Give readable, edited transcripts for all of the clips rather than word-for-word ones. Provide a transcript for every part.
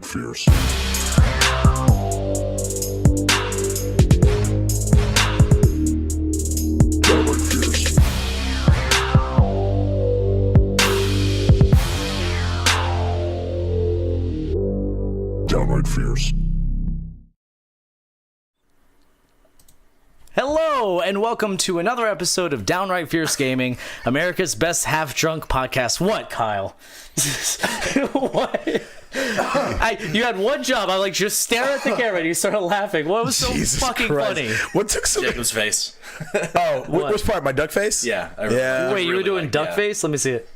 Fierce. Downright Fierce. Downright Fierce. Hello, and welcome to another episode of Downright Fierce Gaming, America's best half-drunk podcast. What, Kyle? What? You had one job. I just stare at the camera and you started laughing. What was so Jesus fucking Christ. funny? What took so Jacob's face. Oh, which part? My duck face? Yeah. Yeah. Wait, you were really doing like- duck yeah. face? Let me see it.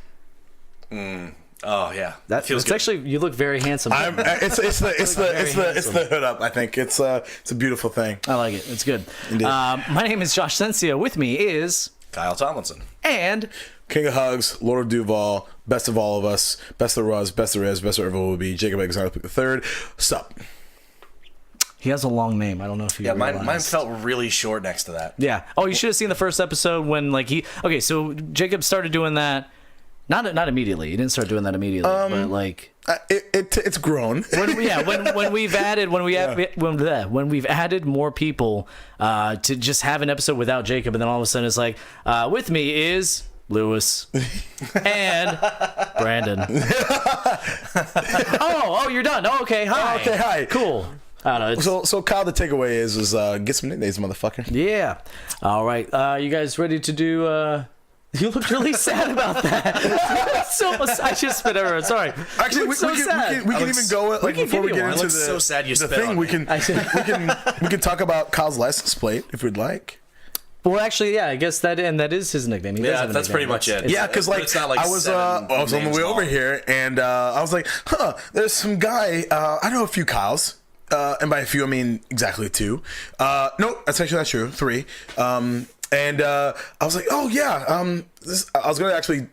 Oh yeah, That feels it's good. actually, you look very handsome. It's the hood up. I think it's a beautiful thing. I like it. It's good. Indeed. My name is Josh Sensio. With me is Kyle Tomlinson. and King of Hugs, Lord of Duval, best of all of us, best there was, best there is, best there ever will be. Jacob Alexander the third. Sup? he has a long name. I don't know if you Yeah, realized. mine felt really short next to that. Yeah. Oh, you should have seen the first episode when Okay, so Jacob started doing that. Not immediately. He didn't start doing that immediately, but It's grown. when we've added when we've added more people to just have an episode without Jacob, and then all of a sudden it's like with me is Lewis and Brandon. oh, you're done. Oh, okay, hi. Okay, hi. Cool. I don't know. So Kyle, the takeaway is get some nicknames, motherfucker. Yeah. All right. You guys ready to do? You looked really sad about that. I just spit everywhere. Sorry. Actually, we so sad. can even go can before we give you get one. into It looks so sad you the spit thing. on We me. can talk about Kyle's license plate if we'd like. Well, actually, yeah. I guess that is his nickname. He does Yeah, have a that's nickname. pretty much it. Yeah, because It's not like I was seven on the names way over long. here, and I was like, there's some guy. I know a few Kyles, and by a few I mean exactly two. No, that's actually not true. Three. And I was like, oh yeah. I was gonna actually.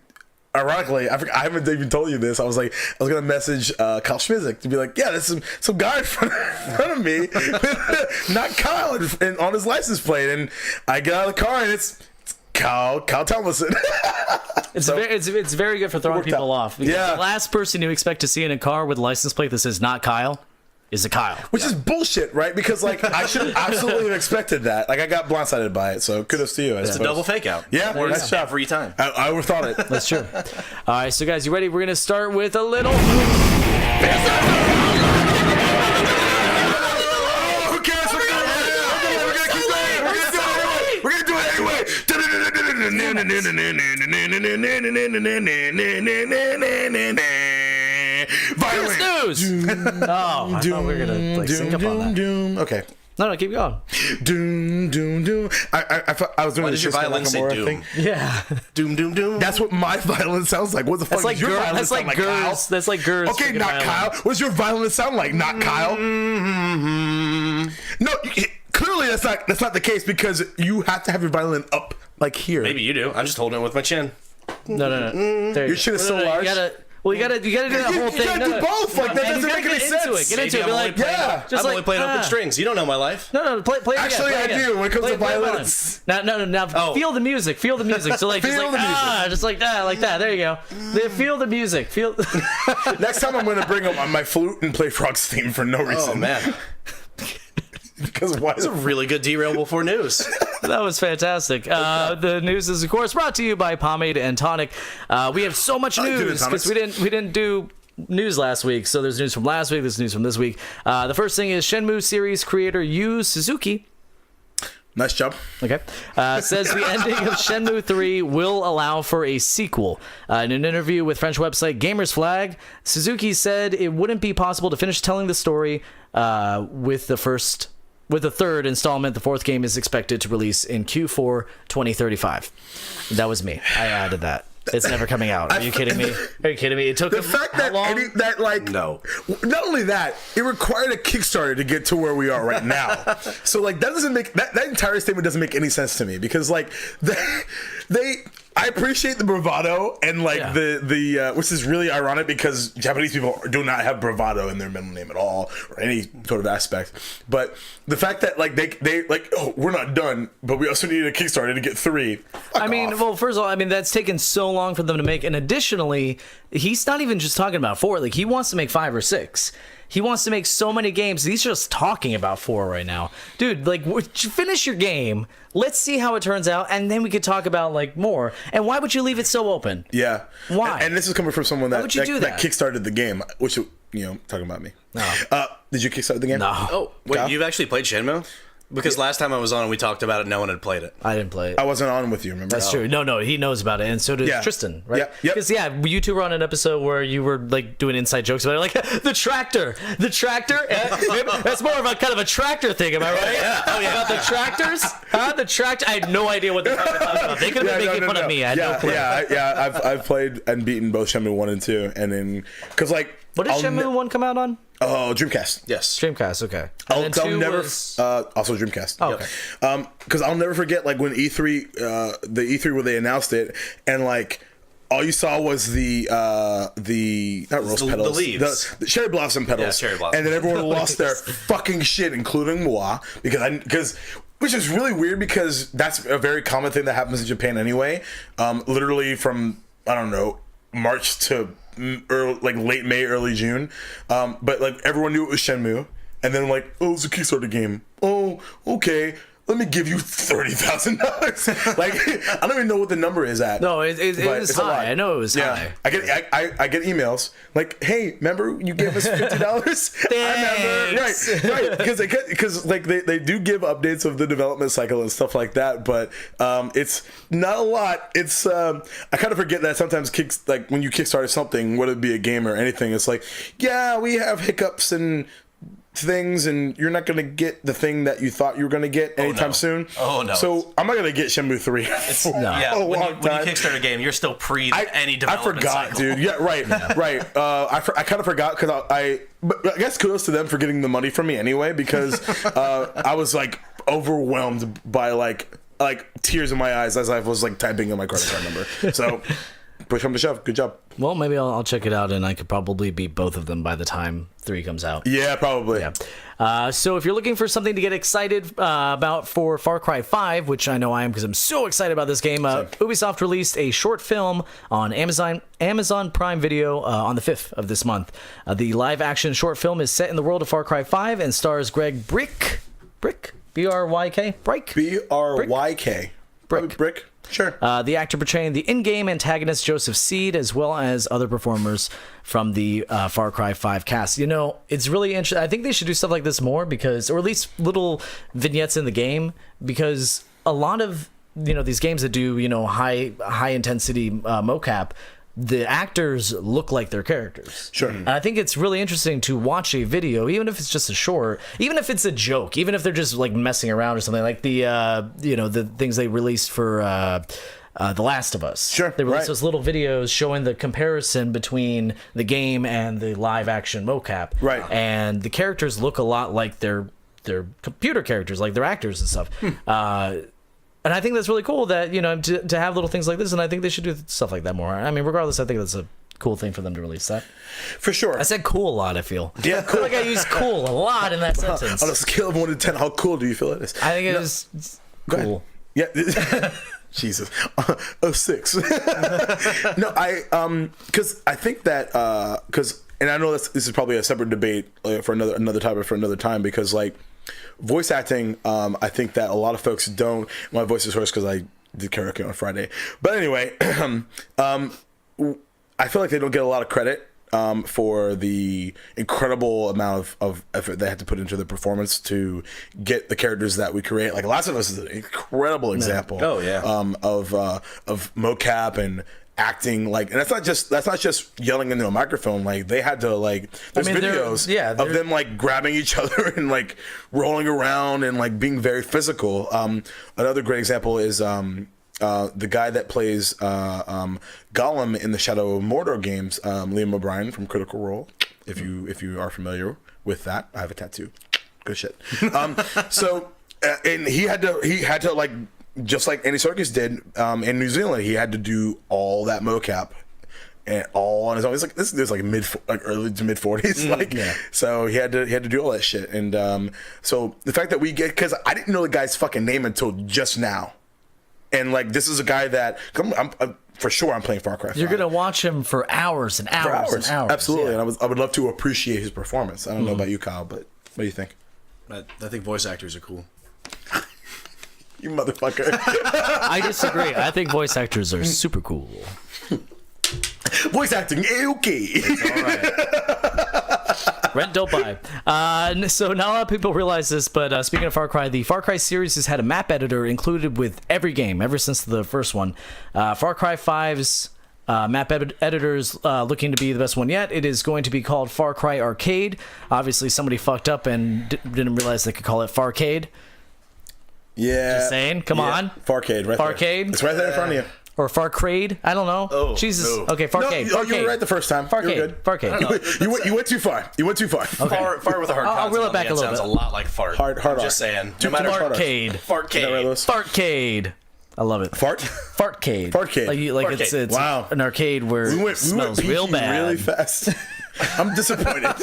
Ironically, I haven't even told you this. I was gonna message Kyle Schmizik to be like, yeah, there's some guy in front of me, not Kyle, and on his license plate. And I get out of the car and it's Kyle Tomlinson. It's very good for throwing worked people out. off. Because Yeah. the last person you expect to see in a car with a license plate that says not Kyle is a Kyle. Which is bullshit, right? Because I should absolutely have expected that. I got blindsided by it, so kudos to you. It's a double fake out. Yeah, Works nice job. every time. I overthought it. That's true. All right, so guys, you ready? We're gonna start with a little. Who cares? We're gonna keep going. We're gonna do it anyway. First news. Oh, I thought we were gonna sync up on that. Okay. No, keep going. Doom, doom, doom. I was doing Why this does your Shinsuke violin say Nakamura doom? thing. Yeah, Doom, doom, doom. That's what my violin sounds like. What the fuck that's like does your violin that's sound like like, Kyle? Gers. That's like Gers. Okay, freaking not violin. Kyle. What does your violin sound like? Not Kyle. No, clearly that's not the case because you have to have your violin up like here. Maybe you do. I'm just holding it with my chin. No. There you Your go. shit is so You large. gotta do that whole You thing. gotta do both. Like, that And doesn't you make gotta any get into sense. it. Get into it. Be like, yeah. just I'm only playing open strings. You don't know my life. No, play it again. Actually, play it I again. do when it comes to Play it violins. Now, Oh. feel the music. Feel the music. So like, Feel the music. just like that. There you go. Feel the music. Feel. Next time I'm gonna bring up my flute and play Frog's theme for no reason. Oh man, Because why? it's a really good derail before news. That was fantastic. The news is, of course, brought to you by Pomade and Tonic. We have so much like gin news and because tonics. we didn't do news last week. So there's news from last week. There's news from this week. The first thing is Shenmue Series creator Yu Suzuki. Nice job. Okay. Says the ending of Shenmue 3 will allow for a sequel. In an interview with French website Gamers Flag, Suzuki said it wouldn't be possible to finish telling the story with the third installment. The fourth game is expected to release in Q4 2035. That was me. I added that. It's never coming out. Are you kidding me? Are you kidding me? It took The fact that No. not only that, it required a Kickstarter to get to where we are right now. So like that doesn't make that entire statement doesn't make any sense to me because like they I appreciate the bravado and like the which is really ironic because Japanese people do not have bravado in their middle name at all or any sort of aspect. But the fact that like they like, oh, we're not done, but we also needed a Kickstarter to get 3. Fuck I mean, off. well, first of all, I mean that's taken so long for them to make, and additionally, he's not even just talking about 4. Like he wants to make 5 or 6. He wants to make so many games. He's just talking about 4 right now. Dude, like, finish your game. Let's see how it turns out, and then we could talk about, like, more. And why would you leave it so open? Yeah. Why? And this is coming from someone that, would you do that that? kickstarted the game, which, talking about me. No. Did you kickstart the game? No. Oh, wait, Kyle? you've actually played Shenmue? Because last time I was on and we talked about it, no one had played it. I didn't play it. I wasn't on with you, remember? That's true. No, he knows about it, and so does Yeah. Tristan, right? Yep. Because you two were on an episode where you were like doing inside jokes about it, like the tractor. That's more of a kind of a tractor thing, am I right? Yeah. Oh yeah. About the tractors? Huh? The tractor? I had no idea what the fuck they're talking about. They could have been making fun of me. I had no clue. I've played and beaten both Shenmue 1 and 2, and then because like What did Shenmue 1 come out on? Oh, Dreamcast. Yes. Dreamcast, okay. I'll And then 2 never was... also Dreamcast. Oh, okay. Because I'll never forget like when E3 the E3 where they announced it, and like all you saw was the not rose petals, the leaves, the cherry blossom petals, cherry blossom. and then everyone lost their fucking shit, including moi, because which is really weird because that's a very common thing that happens in Japan anyway. Literally from I don't know March to late May, early June. But like everyone knew it was Shenmue, and then like, oh, it's a Kickstarter game. Oh, okay. Let me give you $30,000. Like I don't even know what the number is at. No, it but is it's a lot. high. I know it was high. I get emails like, hey, remember you gave us $50? I remember. Right. Because like they do give updates of the development cycle and stuff like that, but it's not a lot. It's I kind of forget that sometimes like when you kickstart something, whether it be a game or anything, it's like, yeah, we have hiccups and things, and you're not going to get the thing that you thought you were going to get anytime soon. Oh, no. So I'm not going to get Shenmue 3 for Yeah, a when long you time. kickstart a game, you're still any I development forgot, cycle. dude. Yeah, right. I kind of forgot because but I guess kudos to them for getting the money from me anyway, because I was like overwhelmed by like tears in my eyes as I was like typing in my credit card number. So push come to shove. Good job. Well, maybe I'll check it out, and I could probably beat both of them by the time 3 comes out. Yeah, probably. Yeah. So if you're looking for something to get excited about for Far Cry 5, which I know I am because I'm so excited about this game, Ubisoft released a short film on Amazon Prime Video on the 5th of this month. The live-action short film is set in the world of Far Cry 5 and stars Greg Brick? B-R-Y-K? Brick? B-R-Y-K. Brick. Sure. The actor portraying the in-game antagonist Joseph Seed, as well as other performers from the Far Cry 5 cast. You know, it's really interesting. I think they should do stuff like this more because, or at least little vignettes in the game, because a lot of, these games that do, high intensity mocap, the actors look like their characters. Sure. And I think it's really interesting to watch a video, even if it's just a short, even if it's a joke, even if they're just like messing around or something, like the the things they released for The Last of Us. Sure. They released those little videos showing the comparison between the game and the live action mocap. Right. And the characters look a lot like their computer characters, like their actors and stuff. And I think that's really cool that, to have little things like this, and I think they should do stuff like that more. I mean, regardless, I think that's a cool thing for them to release that. For sure. I said cool a lot, I feel. Yeah, cool. I feel like I used cool a lot in that sentence. On a scale of 1 to 10, how cool do you feel it is? I think it is cool. Yeah. Jesus. A 6. No, because I think that, and I know this is probably a separate debate for another topic for another time, because like, voice acting, I think that a lot of folks don't. My voice is hoarse because I did karaoke on Friday. But anyway, I feel like they don't get a lot of credit for the incredible amount of effort they had to put into the performance to get the characters that we create. Like Last of Us is an incredible example. Oh yeah. Of mocap and acting, like, and that's not just yelling into a microphone. Like they had to, like, there's videos of them like grabbing each other and like rolling around and like being very physical. Another great example is the guy that plays Gollum in the Shadow of Mordor games, Liam O'Brien from Critical Role. If you are familiar with that, I have a tattoo. Good shit. And he had to like, just like Andy Serkis did in New Zealand, he had to do all that mocap and all on his own. He's like, this is like early to mid 40s, so he had to do all that shit. And so the fact that we get, because I didn't know the guy's fucking name until just now. And like, this is a guy that I'm for sure I'm playing Far Cry 5. You're gonna watch him for hours and for hours, and hours. Absolutely, Yeah. and I would love to appreciate his performance. I don't know about you, Kyle, but what do you think? I think voice actors are cool. You motherfucker. I disagree. I think voice actors are super cool. Voice acting, okay. All right. Rent, don't buy. So not a lot of people realize this, but speaking of Far Cry, the Far Cry series has had a map editor included with every game ever since the first one. Far Cry 5's map editor is looking to be the best one yet. It is going to be called Far Cry Arcade. Obviously, somebody fucked up and didn't realize they could call it Farcade. Yeah. Just saying. Come on. Farcade, right Farcade? there. It's right there in front of you. Or Farcade. I don't know. Oh, Jesus. no. Okay, Farcade. No, you Farcade. were right the first time. Farcade. You were good. Farcade. You went too far. You went too far. Far with a hard I'll reel it consonant back on a the little end bit. sounds a lot like fart. Hard I'm R. just saying. Too No matter much hard R. Farcade. Is that right, Fartcade. Lewis? Fartcade. I love it. Fart? Fartcade. Fartcade. Like Fartcade. it's Wow. an arcade where We it went smells PG real bad. really fast. I'm disappointed.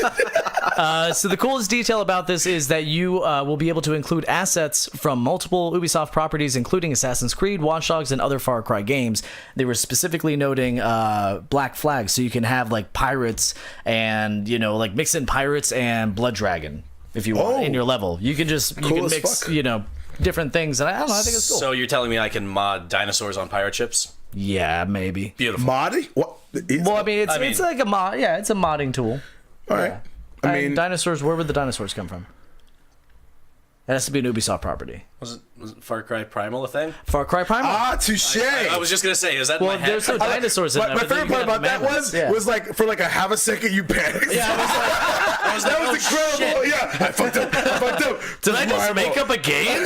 So the coolest detail about this is that you will be able to include assets from multiple Ubisoft properties, including Assassin's Creed, Watch Dogs, and other Far Cry games. They were specifically noting Black Flag, so you can have like pirates and like mix in pirates and Blood Dragon if you want in your level. You can just you Cool can as mix fuck. Different things, and I don't know. I think it's cool. So you're telling me I can mod dinosaurs on pirate ships? Yeah, maybe. Beautiful. Modi? What? Well, I mean, it's like a mod. Yeah, it's a modding tool. all right. I mean, dinosaurs. Where would the dinosaurs come from? It has to be an Ubisoft property. Was it Far Cry Primal a thing? Far Cry Primal. touche. I was just gonna say, is that in Well, my head? there's no dinosaurs in My there. but then favorite you part can about have that mammoths. was like for like a half a second you panicked. Yeah, I was like, that was incredible. Yeah, I fucked up. did I just Primal. make up a game?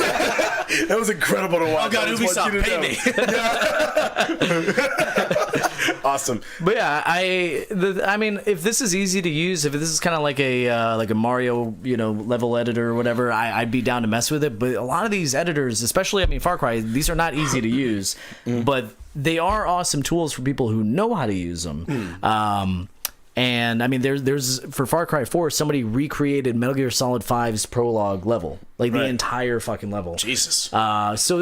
That was incredible to watch. Oh God, I just want you Ubisoft, to pay know. me. Awesome. But yeah, I mean, if this is easy to use, if this is kind of like a Mario, level editor or whatever, I'd be down to mess with it. But a lot of these editors, especially, I mean, Far Cry, these are not easy to use, but they are awesome tools for people who know how to use them. And I mean, there's for Far Cry 4, somebody recreated Metal Gear Solid 5's prologue level, like the entire fucking level. Jesus. So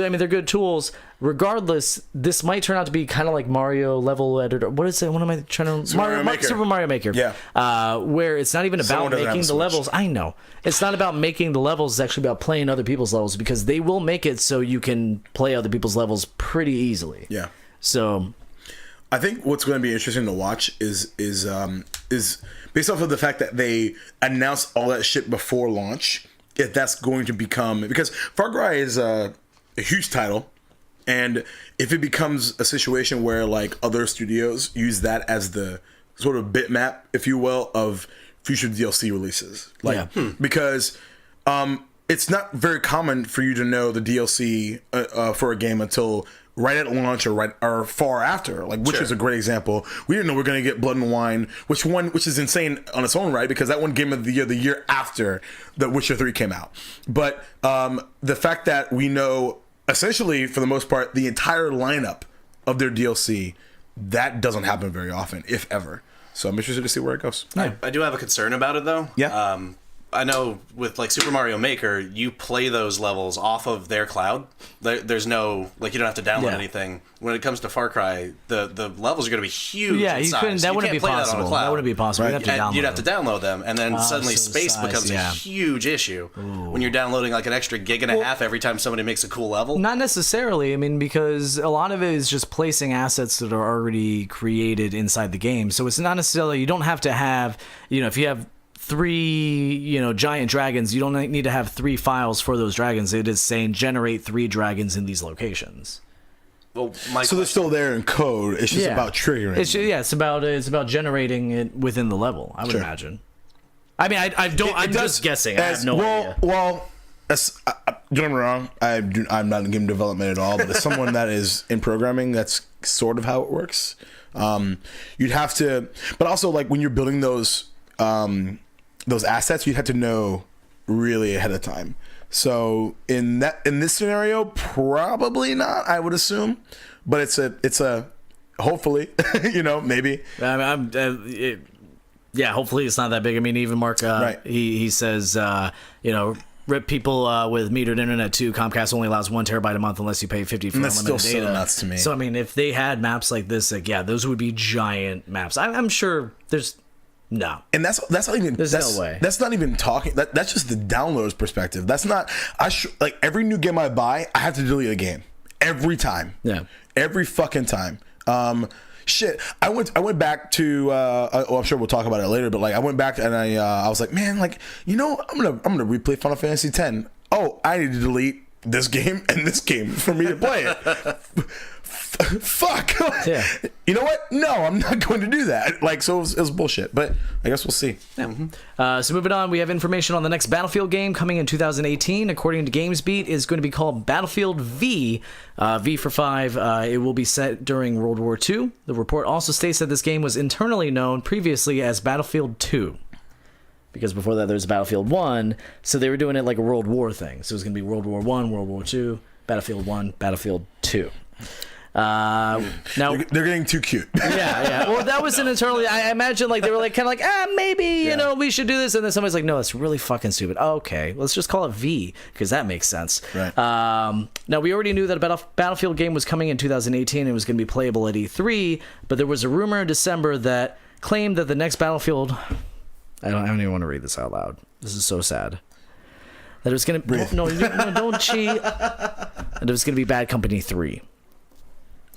I mean, they're good tools. Regardless, this might turn out to be kind of like Mario level editor. What is it? What am I trying to? Mario Maker. Super Mario Maker. Yeah. Where it's not even Someone about doesn't have making a the Switch. levels. I know it's not about making the levels. It's actually about playing other people's levels, because they will make it so you can play other people's levels pretty easily. Yeah. So I think what's going to be interesting to watch is based off of the fact that they announced all that shit before launch. If that's going to become, because Far Cry is a huge title, and if it becomes a situation where like other studios use that as the sort of bitmap, if you will, of future DLC releases, like because it's not very common for you to know the DLC for a game until right at launch or far after, like Witcher is a great example. We didn't know we are going to get Blood and Wine, which is insane on its own right, because that one game of the year after the Witcher 3 came out. But the fact that we know essentially for the most part the entire lineup of their DLC, that doesn't happen very often, if ever. So I'm interested to see where it goes. I do have a concern about it though. Yeah. I know with like Super Mario Maker, you play those levels off of their cloud. There's no, like, you don't have to download anything. When it comes to Far Cry, the levels are going to be huge. yeah, in you size. couldn't. That wouldn't be can't play possible. That, on a cloud. That wouldn't be possible. Right. You'd have to download. You'd have to download them, and then suddenly so the space size, becomes yeah. a huge issue when you're downloading like an extra gig and a half every time somebody makes a cool level. Not necessarily. I mean, because a lot of it is just placing assets that are already created inside the game. So it's not necessarily, you don't have to have, if you have 3, giant dragons, you don't need to have 3 files for those dragons. It is saying generate 3 dragons in these locations. Well, So they're still there in code. It's just about triggering. It's about generating it within the level, I would imagine. I mean, I'm just guessing. I have no idea. Well, don't get me wrong. I'm not in game development at all, but as someone that is in programming, that's sort of how it works. You'd have to, but also like when you're building those assets, you'd have to know really ahead of time. So in this scenario, probably not. I would assume, but it's a hopefully, maybe. I mean, hopefully it's not that big. I mean, even Mark, Right. he says, rip people with metered internet too. Comcast only allows 1 terabyte a month unless you pay 50 for That's unlimited still data. so nuts to me. So I mean, if they had maps like this, like those would be giant maps. I'm sure there's no. And that's not even. There's no way. That's not even talking. That's just the downloader's perspective. That's not. like every new game I buy, I have to delete a game every time. Yeah. Every fucking time. Shit. I went back to. I'm sure we'll talk about it later. But like, I went back and I was like, man, like I'm gonna replay Final Fantasy X. Oh, I need to delete this game and this game for me to play it. Fuck. Yeah. You know what? No, I'm not going to do that. Like, so it was bullshit. But I guess we'll see. Yeah. So moving on, we have information on the next Battlefield game coming in 2018. According to GamesBeat, is going to be called Battlefield V. V for 5. It will be set during World War II. The report also states that this game was internally known previously as Battlefield 2. Because before that, there was Battlefield 1. So they were doing it like a World War thing. So it was going to be World War 1, World War 2, Battlefield 1, Battlefield 2. Now They're getting too cute. yeah. Well, that was an internally. I imagine like they were like kind of like maybe you know we should do this, and then somebody's like, no, it's really fucking stupid. Okay, let's just call it V because that makes sense. Right. Now we already knew that a Battlefield game was coming in 2018 and it was going to be playable at E3, but there was a rumor in December that claimed that the next Battlefield. I don't even want to read this out loud. This is so sad. That it was going to no, don't cheat. That it was going to be Bad Company 3.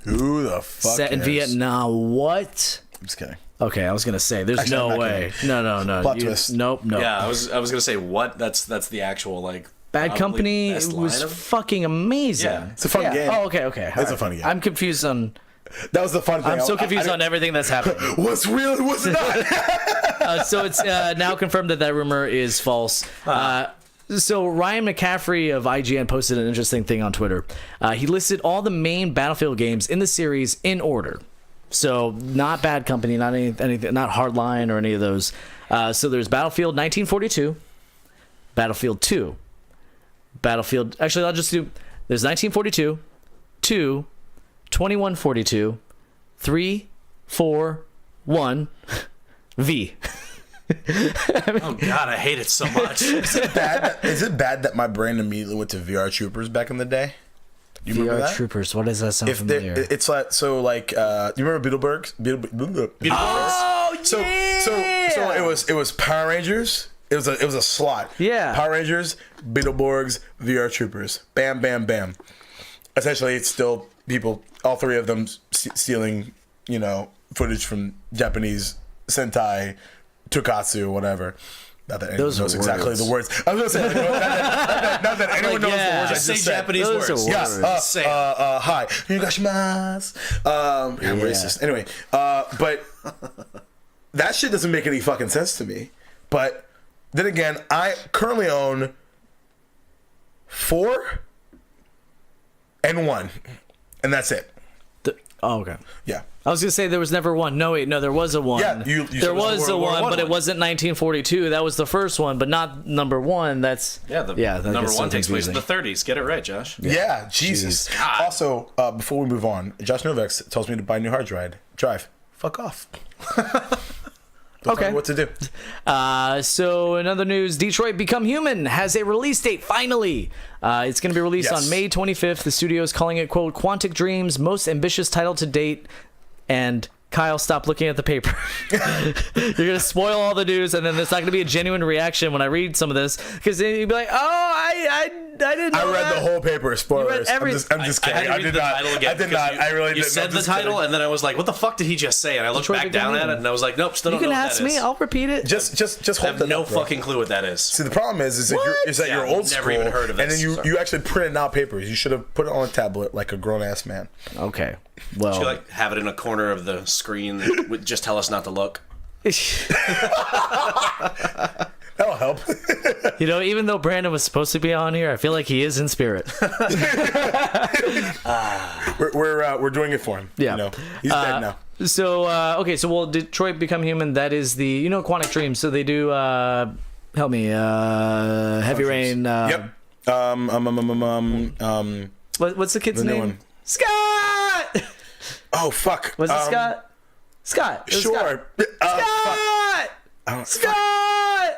Who the fuck Set in cares? Vietnam. What? I'm just kidding. Okay, I was gonna say there's Actually, I'm no not way. kidding. No. Plot twist. Nope. Yeah, I was gonna say what? That's the actual like Bad probably Company best was line of- fucking amazing. Yeah. It's a fun game. Oh, okay. It's a fun game. I'm confused on. That was the fun thing. I'm so confused on everything that's happening. What's real and what's not. So it's now confirmed that rumor is false. So Ryan McCaffrey of IGN posted an interesting thing on Twitter. He listed all the main Battlefield games in the series in order. So not Bad Company, not anything, not Hardline or any of those. So there's Battlefield 1942, Battlefield 2, Battlefield. Actually, I'll just do. There's 1942, 2, 2142, 3, 4, 1, V. Oh God, I hate it so much. Is it bad that my brain immediately went to VR Troopers back in the day? You remember VR that? Troopers. What does that sound familiar? It's like so like you remember Beetleborgs? Oh So it was Power Rangers. It was a slot. Yeah. Power Rangers, Beetleborgs, VR Troopers. Bam, bam, bam. Essentially, it's still people. All three of them stealing, footage from Japanese Sentai, Tokusatsu, whatever. Not that anyone knows exactly the words. I was gonna say, not that anyone knows the words. I Just say just said. Japanese Those words. are Yeah. Say Hi. Higashimasu. I'm racist. Anyway, but that shit doesn't make any fucking sense to me. But then again, I currently own 4 and 1, and that's it. Okay. Yeah. I was gonna say there was never one. No, wait, no, there was a one. Yeah, you there said was a World War one, I but it one. wasn't 1942. That was the first one, but not number one. That's that number gets so one takes place in confusing. the 30s. Get it right, Josh. Yeah, Jesus. God. Also, before we move on, Josh Novak tells me to buy a new hard drive. Fuck off. Don't tell me what to do. So in other news, Detroit Become Human has a release date, finally. It's going to be released on May 25th. The studio is calling it, quote, Quantic Dream's most ambitious title to date. And Kyle, stop looking at the paper. You're going to spoil all the news, and then there's not going to be a genuine reaction when I read some of this. Because then you'd be like, I didn't know I read that. the whole paper. Spoilers. I'm just kidding. I had to read the title again. I did because not. I really You didn't. said I'm the just title, kidding. and then I was like, what the fuck did he just say? And I looked Detroit back down Become at it, Human. and I was like, nope, still You don't know can what ask that me. is. I'll repeat it. Just I hold have that no up, bro. fucking clue what that is. See, the problem is that Yeah, you're old I've school, never even heard of and then this. you actually printed out papers. You should have put it on a tablet like a grown ass man. Okay. Well, Should you like have it in a corner of the screen that would just tell us not to look? That'll help. even though Brandon was supposed to be on here, I feel like he is in spirit. we're doing it for him. Yeah. He's dead now. So Detroit Become Human, that is the Quantic Dream, so they do help me Heavy Rain. Yep. What's the kid's The new name? one. Scott. Oh fuck. Was it Scott? Scott. It was Sure. Scott. Scott. Fuck. Scott.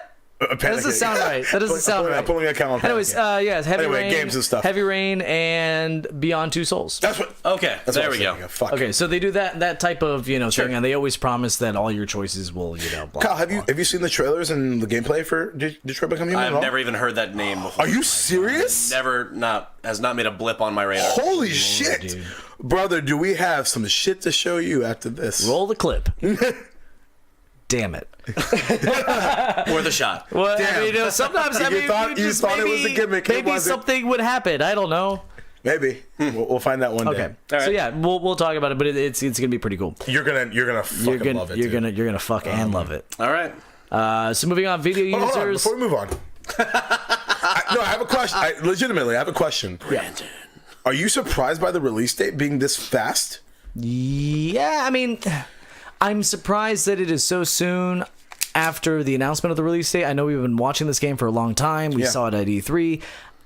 That doesn't sound right. That doesn't sound right. I'm pulling a count. Anyways, yes, Heavy Anyway, Rain, games and stuff. Heavy Rain, and Beyond Two Souls. That's what. Okay, That's there what we I was go. thinking of. Fuck. Okay, so they do that type of thing, and they always promise that all your choices will blah, Kyle, blah, have you seen the trailers and the gameplay for Detroit Become Human? I've never even heard that name before. Are you serious? Has not made a blip on my radar. Holy shit, dude. brother! Do we have some shit to show you after this? Roll the clip. Damn it. Or the shot. Well, Damn. I mean, sometimes You thought it was a gimmick. It Maybe wasn't. something would happen. I don't know. Maybe we'll find that one day. Okay, All so right. yeah, we'll talk about it, but it's gonna be pretty cool. You're gonna fucking love it. You're dude. gonna fuck and love it. All right. So moving on, video Hold on, users. before we move on. I have a question. Legitimately, I have a question. Brandon. Are you surprised by the release date being this fast? Yeah, I mean, I'm surprised that it is so soon after the announcement of the release date. I know we've been watching this game for a long time. We Yeah. saw it at E3.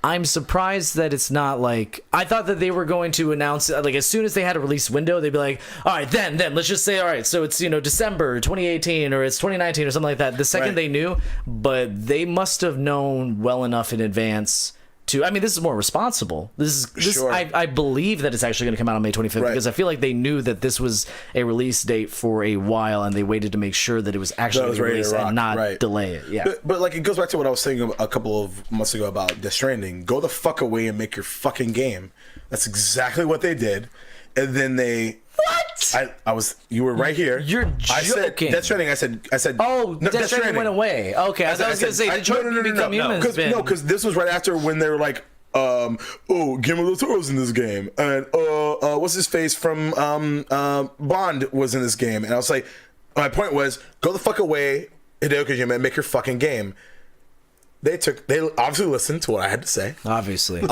I'm surprised that it's not like, I thought that they were going to announce like as soon as they had a release window, they'd be like, all right, then let's just say, all right, so it's December 2018 or it's 2019 or something like that. The second Right. they knew, but they must have known well enough in advance to, I mean, this is more responsible. This Sure. I believe that it's actually going to come out on May 25th Right. because I feel like they knew that this was a release date for a while and they waited to make sure that it was actually That was going to ready to release rock, and not right. delay it. Yeah. But like it goes back to what I was saying a couple of months ago about Death Stranding. Go the fuck away and make your fucking game. That's exactly what they did. And then they. What? You were right here. You're I said joking. Death Stranding. I said. Oh, no, Death Stranding went away. Okay, I was going to say Detroit Become Human. Because this was right after when they were like, Guillermo del Toro's in this game, and what's his face from Bond was in this game, and I was like, my point was, go the fuck away, Hideo Kojima, and make your fucking game. They obviously listened to what I had to say. Obviously. And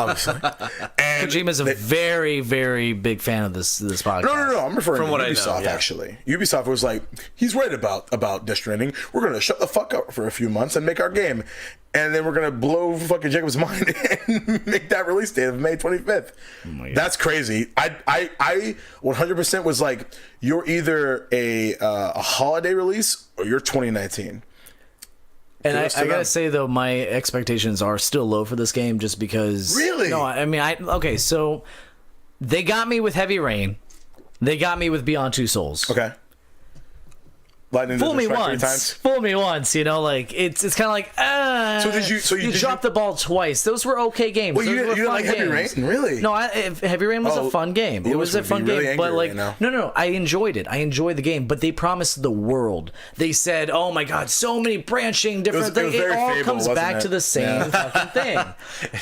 Kojima's a very, very big fan of this podcast. No. I'm referring From to what I know, Ubisoft, yeah. actually. Ubisoft was like, he's right about Death Stranding. We're going to shut the fuck up for a few months and make our game. And then we're going to blow fucking Jacob's mind and make that release date of May 25th. God. That's crazy. I 100% was like, you're either a holiday release or you're 2019. And I Kudos to gotta them. say though, my expectations are still low for this game, just because. Really? No, I mean, okay. So they got me with Heavy Rain, they got me with Beyond Two Souls. Okay. Lightning Fool doesn't me strike three once, times. fool me once. Like it's kind of like So did you- so you- did dropped the ball twice. Those were okay games. Well, Those you were didn't fun like Heavy games. Rain? Really? No, Heavy Rain was Oh, a fun game. It Lewis was a would fun be really game, but angry like right now. no, I enjoyed it. I enjoyed the game, but they promised the world. They said, "Oh my God, so many branching different It was things." It very all Fable, comes wasn't back it? to the same fucking thing.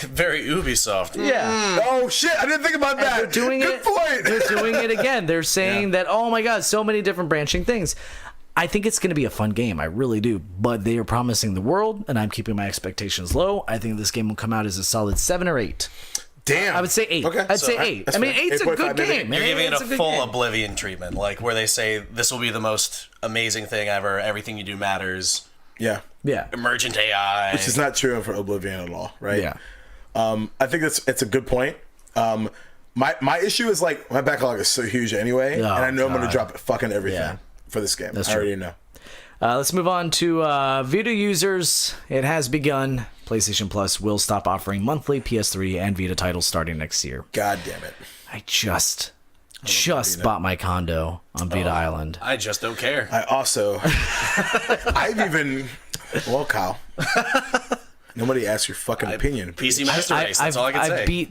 Very Ubisoft. Yeah. Oh, shit. I didn't think about that. They're doing Good it. point. They're doing it again. They're saying that, oh my God, so many different branching things. I think it's going to be a fun game. I really do. But they are promising the world, and I'm keeping my expectations low. I think this game will come out as a solid 7 or 8. Damn. I would say 8. Okay. I'd say So, 8. that's I mean, fair. 8's a 8.5 good maybe. game. You're man. giving it It's a good full game. Oblivion treatment, like where they say this will be the most amazing thing ever. Everything you do matters. Yeah. Yeah. Emergent AI. Which is not true for Oblivion at all, right? Yeah. I think it's a good point. My issue is like my backlog is so huge anyway, Oh, and I know I'm going God. to drop fucking everything Yeah. for this game. That's I true. already know. Let's move on to Vita users. It has begun. PlayStation Plus will stop offering monthly PS3 and Vita titles starting next year. God damn it. I just bought my condo on Vita Island. I just don't care. I also, I've even, well, Kyle, nobody asked your fucking opinion. PC Master Race. That's all I can say.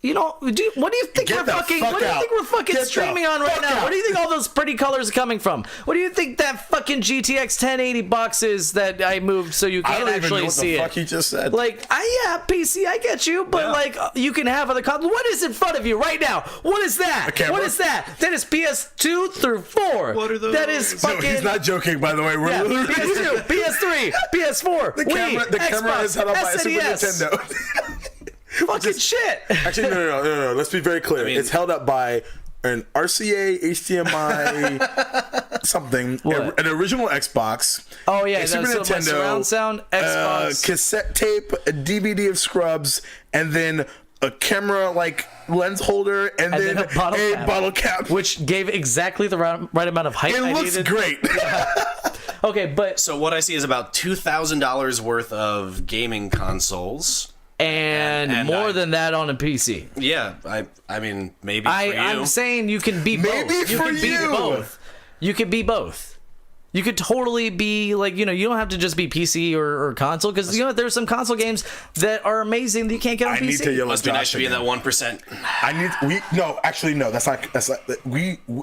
You know, what do you think Get we're the fucking? fuck What do you out. think we're fucking Get the streaming on right fuck now? out. What do you think all those pretty colors are coming from? What do you think that fucking GTX 1080 box is that I moved so you I can don't even know actually what see the fuck it? he just said. Like, yeah, PC, I get you, but Yeah. like, you can have other consoles. What is in front of you right now? What is that? camera? What is that? That is PS2 through 4. What are those? That is no, fucking. he's not joking, by the way. We're Yeah, literally- PS2, PS3, PS4, the Wii, camera Xbox, is held up by a Super SNES. Nintendo. Fucking shit. Actually, no. Let's be very clear. mean- it's held up by an RCA, HDMI, something, What? an original Xbox. Oh yeah, a Super so my Nintendo, surround sound, Xbox. cassette tape, a DVD of Scrubs, and then a camera like lens holder, and then then a bottle cap. bottle cap. Which gave exactly the right amount of height. It I looks needed. great. Okay, but So what I see is about $2,000 worth of gaming consoles. and more than that on a PC. Yeah, I mean, maybe for you. I'm saying you can be Maybe both. You for can be you. both. You could be both. You could totally be like, you don't have to just be PC or console, because there's some console games that are amazing that you can't get on I PC. need to yell at Must be nice Josh to be in again. that 1%. No, that's not,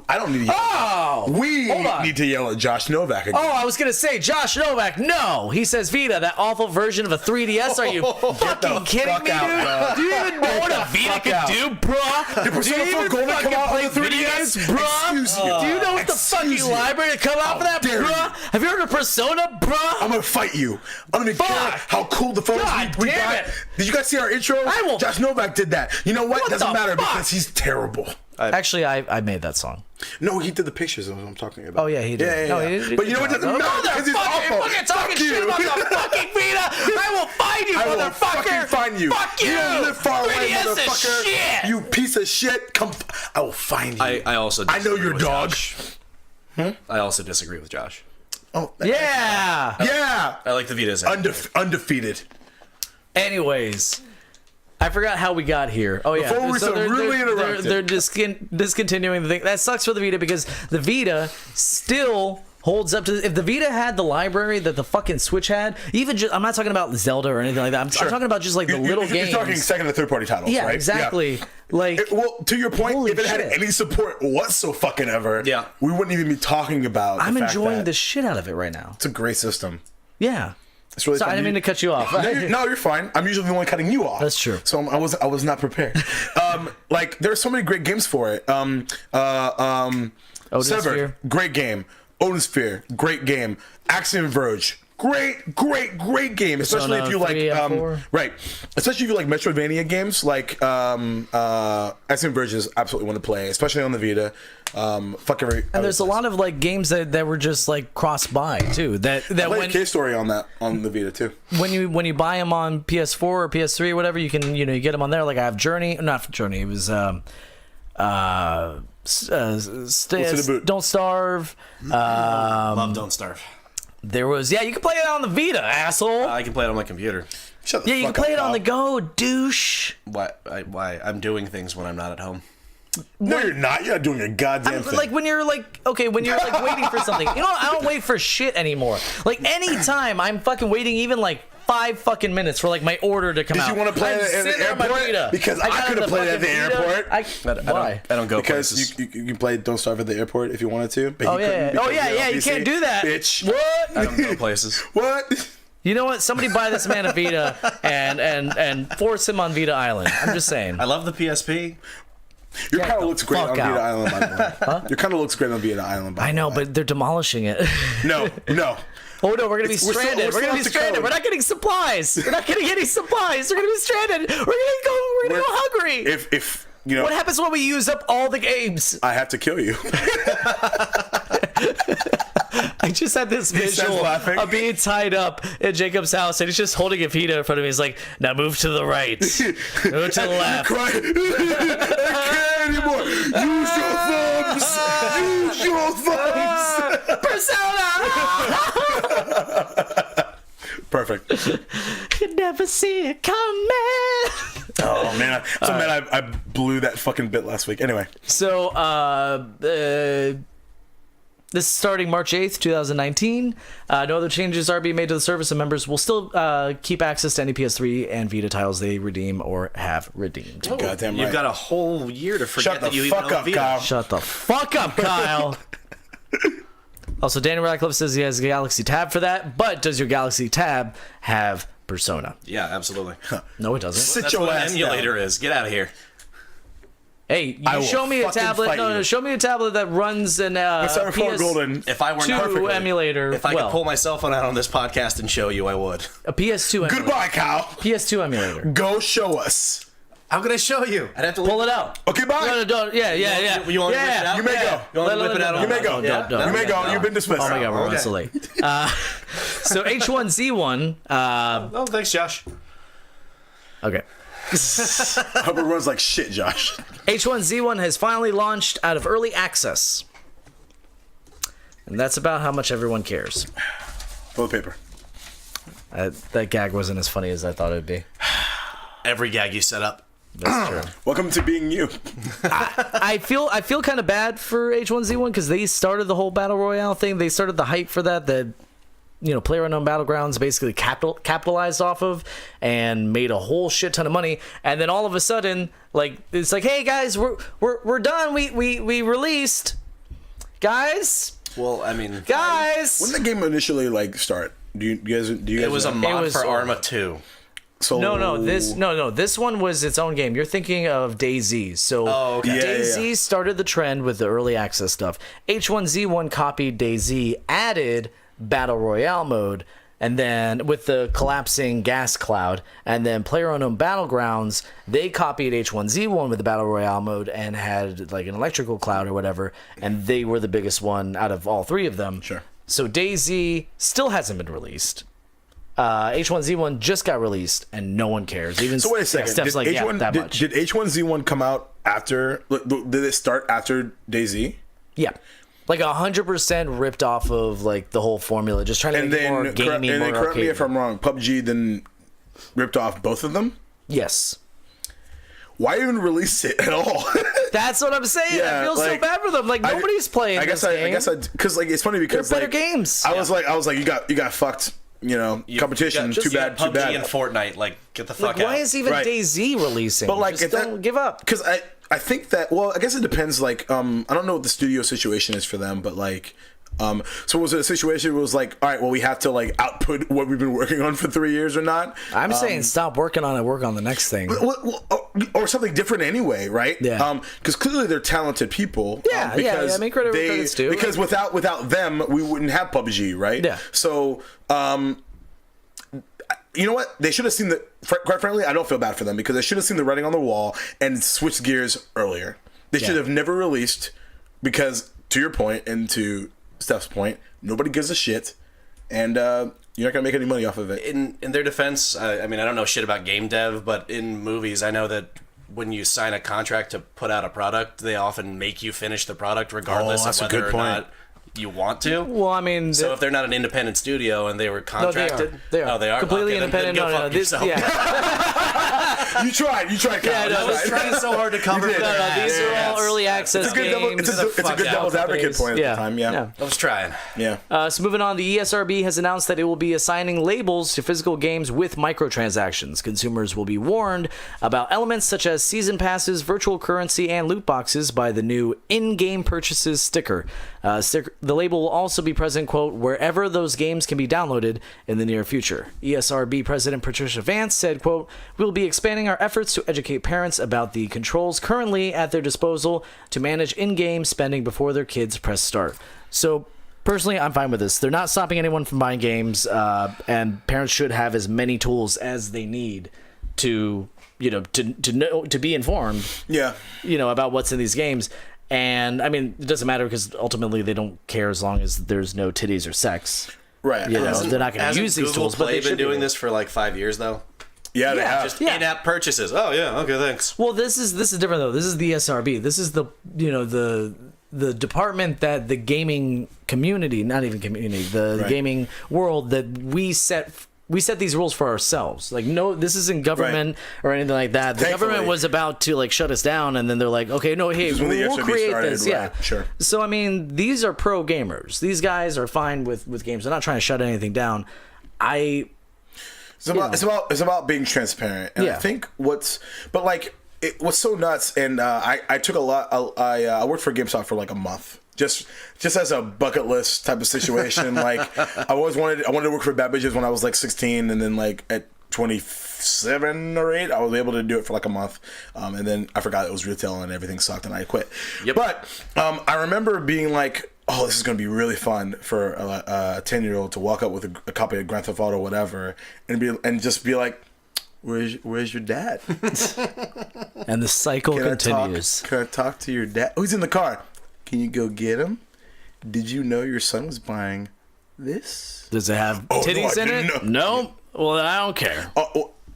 I don't need to yell. Oh! We Hold on. need to yell at Josh Novak again. Oh, I was gonna say Josh Novak. No, he says Vita, that awful version of a 3DS. Are you fucking kidding fuck me, out, dude? bro. Do you even know what a the Vita fuck can out. do, bruh? Did Do Persona you 4 even Golden fucking come out play on the 3DS? video games, bruh? Excuse you. Do you know what the Excuse fucking you. library to come out for that, dare you. bruh? Have you heard of Persona, bruh? I'm gonna fight you. I'm gonna care Fuck. how cool the photos God we damn got. it. Did you guys see our intro? I will- Josh Novak did that. You know what? What Doesn't the matter fuck? because he's terrible. Actually, I made that song. No, he did the pictures of what I'm talking about. Oh, yeah, he did. Yeah, No, yeah. he did But you know what? good Doesn't job. matter because he's Motherfucker, awful. you're fucking talking shit about the fucking Vita. I will find you, I will motherfucker. fucking find you. Fuck you. You don't live far away, 3DS is motherfucker. shit. You piece of shit. Come, I will find you. I also I know disagree your with dog. Josh. I also disagree with Josh. Oh, Yeah. yeah. I like the Vitas. Undefeated. Anyways, I forgot how we got here. Oh yeah, Before we so rudely interrupted. They're discontinuing the thing. That sucks for the Vita because the Vita still holds up to. If the Vita had the library that the fucking Switch had, even just, I'm not talking about Zelda or anything like that. I'm talking about just like the little games. You're talking second and third party titles, Yeah, right? exactly. Yeah. Like, Well, to your point, holy if it had shit. any support whatsoever, Yeah. we wouldn't even be talking about. I'm the fact enjoying that the shit out of it right now. It's a great system. Yeah. It's really So I fun. didn't mean to cut you off. No, you're fine. I'm usually the one cutting you off. That's true. So I was not prepared. Like there's so many great games for it. Odin Severed, Sphere. great game. Odin Sphere, great game. Axiom Verge, great game. Especially if you like 3 and 4. right. Especially if you like Metroidvania games. Like Axiom Verge is absolutely one to play, especially on the Vita. And there's a lot of like games that were just like cross buy too. That I played when Case Story on the Vita too. when you buy them on PS4 or PS3 or whatever, you can you get them on there. Like I have Journey, not Journey. It was the boot? Don't Starve. Love Don't Starve. There was you can play it on the Vita, asshole. I can play it on my computer. Shut the Yeah, you fuck can play up, it on the pal. go, douche. Why? I'm doing things when I'm not at home. No, you're not. You're not doing a goddamn thing. Like when you're like when you're like waiting for something. You know what? I don't wait for shit anymore. Like anytime I'm fucking waiting even like 5 fucking minutes for like my order to come out. Did you want to play I'm it at sitting the there on my airport? Vita. Because I got could have the played it at the fucking Vita. airport. Why? I don't go Because places. you can play Don't Starve at the airport if you wanted to. But Oh you couldn't yeah. because Oh yeah. you're Yeah. You obviously- can't do that. Bitch. What? I don't go places. What? You know what? Somebody buy this man a Vita and force him on Vita Island. I'm just saying. I love the PSP. Your kind of looks great fuck on out. Vita Island, by the way. Your kind of looks great on Vita Island, by I know, the way. but they're demolishing it. No. Oh no, we're gonna be We're still- stranded. we're We're gonna be still stranded. code. We're not getting supplies. We're not getting any supplies. We're gonna be stranded. We're gonna go hungry. If you know, What happens when we use up all the games? I have to kill you. I just had this says visual laughing. of being tied up at Jacob's house, and he's just holding a Vita in front of me. He's like, "Now move to the right, move to the left." Cry. I can't anymore. Use your thumbs. Use your thumbs. Persona. Perfect. You never see it coming. Oh man, I blew that fucking bit last week. Anyway, So, this is starting March 8th, 2019. No other changes are being made to the service, and members will still keep access to any PS3 and Vita titles they redeem or have redeemed. goddamn right. You've got a whole year to forget Shut the that you even fuck own up, Vita. Kyle. Shut the fuck up, Kyle. Also, Daniel Radcliffe says he has a Galaxy Tab for that, but does your Galaxy Tab have Persona? Yeah, absolutely. No, it doesn't. Sit That's your what an ass emulator is. Get out of here. Hey, I you will show me a fucking tablet. fight No, you. show me a tablet that runs an Cyberpunk PS2 Golden. If I were not emulator. if I well, could pull my cell phone out on this podcast and show you, I would. a PS2 emulator. Goodbye, Kyle. PS2 emulator. Go show us. How can I show you? I'd have to Pull it out. Okay, bye. No, don't. Yeah. You want to whip it out? You may go. You want to whip it out? You may go. Don't. You may go. You've been dismissed. Oh my god, we're running so late. So H1Z1. Oh, thanks, Josh. Okay. Hope it runs like shit, Josh. H1Z1 has finally launched out of early access. And that's about how much everyone cares. Toilet paper. That gag wasn't as funny as I thought it would be. Every gag you set up. That's true. Welcome to being you. I feel kind of bad for H1Z1 because they started the whole battle royale thing. They started the hype for that. PlayerUnknown Battlegrounds basically capitalized off of and made a whole shit ton of money. And then all of a sudden, like, it's like, hey guys, we're done. We released, guys. Well, I mean, guys. When did the game initially like start? Do you guys? it was know? a mod for Arma 2. So This one was its own game. You're thinking of DayZ. So okay. DayZ started the trend with the early access stuff. H1Z1 copied DayZ, added Battle Royale mode, and then with the collapsing gas cloud, and then PlayerUnknown Battlegrounds, they copied H1Z1 with the Battle Royale mode and had like an electrical cloud or whatever, and they were the biggest one out of all three of them. Sure. So DayZ still hasn't been released. H1Z1 just got released and no one cares. Even So wait a second. Steph's like, yeah, that much. Did H1Z1 come out after? Did it start after DayZ? Yeah, like 100% ripped off of like the whole formula, just trying to make it more gamey, more correct me arcade. if I'm wrong. PUBG then ripped off both of them. Yes, Why even release it at all? that's what I'm saying. Yeah, I feel so like, bad for them. Like nobody's playing this game. I guess because like it's funny because They're like better games. I was like you got fucked. Competition. Too bad. PUBG and Fortnite. Like, get the fuck like, out. why is even Right. DayZ releasing? But like, just don't give up. Because I think that I guess it depends. Like I don't know what the studio situation is for them, but like. So was it a situation where it was like, all right, well, we have to like output what we've been working on for 3 years or not? I'm saying stop working on it, work on the next thing. Or something different anyway, right? Yeah. Because clearly they're talented people. Yeah, I mean, credit where credit's due. Because without them, we wouldn't have PUBG, right? Yeah. So, you know what? They should have seen the. Quite frankly, I don't feel bad for them because they should have seen the writing on the wall and switched gears earlier. They should have never released because, to your point and to Steph's point, nobody gives a shit, and you're not gonna make any money off of it. In their defense, I mean, I don't know shit about game dev, but in movies, I know that when you sign a contract to put out a product, they often make you finish the product regardless that's of a good whether or point. not you want to. Well, I mean, So if they're not an independent studio and they were contracted, They are. Oh, they are completely Okay, then independent. go No, fuck this, yourself. yeah. You tried, Kyle. Yeah, no, I was trying so hard to cover You did. that. These are all early access It's a good games. it's a good devil's advocate point at the time. Yeah. I was trying. So moving on, the ESRB has announced that it will be assigning labels to physical games with microtransactions. Consumers will be warned about elements such as season passes, virtual currency, and loot boxes by the new in-game purchases sticker. The label will also be present, quote, wherever those games can be downloaded in the near future. ESRB President Patricia Vance said, quote, we'll be expanding our efforts to educate parents about the controls currently at their disposal to manage in-game spending before their kids press start. So personally, I'm fine with this. They're not stopping anyone from buying games, and parents should have as many tools as they need to know, to be informed. Yeah. About what's in these games. And I mean, it doesn't matter because ultimately they don't care as long as there's no titties or sex. Right. They're not going to use these Google tools. But Play they been should doing this for like 5 years though. Yeah, they have. Just in-app purchases. Oh yeah, okay, thanks. Well, this is different though. This is the ESRB. This is the the department that the gaming community, not even community, the gaming world that we set these rules for ourselves. Like, no, this isn't government or anything like that. The government was about to like shut us down, and then they're like, okay, no, hey, we'll create this. Yeah, sure. So I mean, these are pro gamers. These guys are fine with games. They're not trying to shut anything down. It's about being transparent, and I think what's so nuts. And I took a lot. I worked for GameStop for like a month. Just as a bucket list type of situation. Like I wanted to work for Bad Bitches when I was like 16, and then like at 27 or 8, I was able to do it for like a month, and then I forgot it was retail and everything sucked, and I quit. Yep. But I remember being like, oh, this is going to be really fun for a 10-year-old to walk up with a copy of Grand Theft Auto or whatever, and just be like, where's your dad? And the cycle continues. Can I talk to your dad? Oh, he's in the car. Can you go get him? Did you know your son was buying this? Does it have titties in it? No. Well, then I don't care.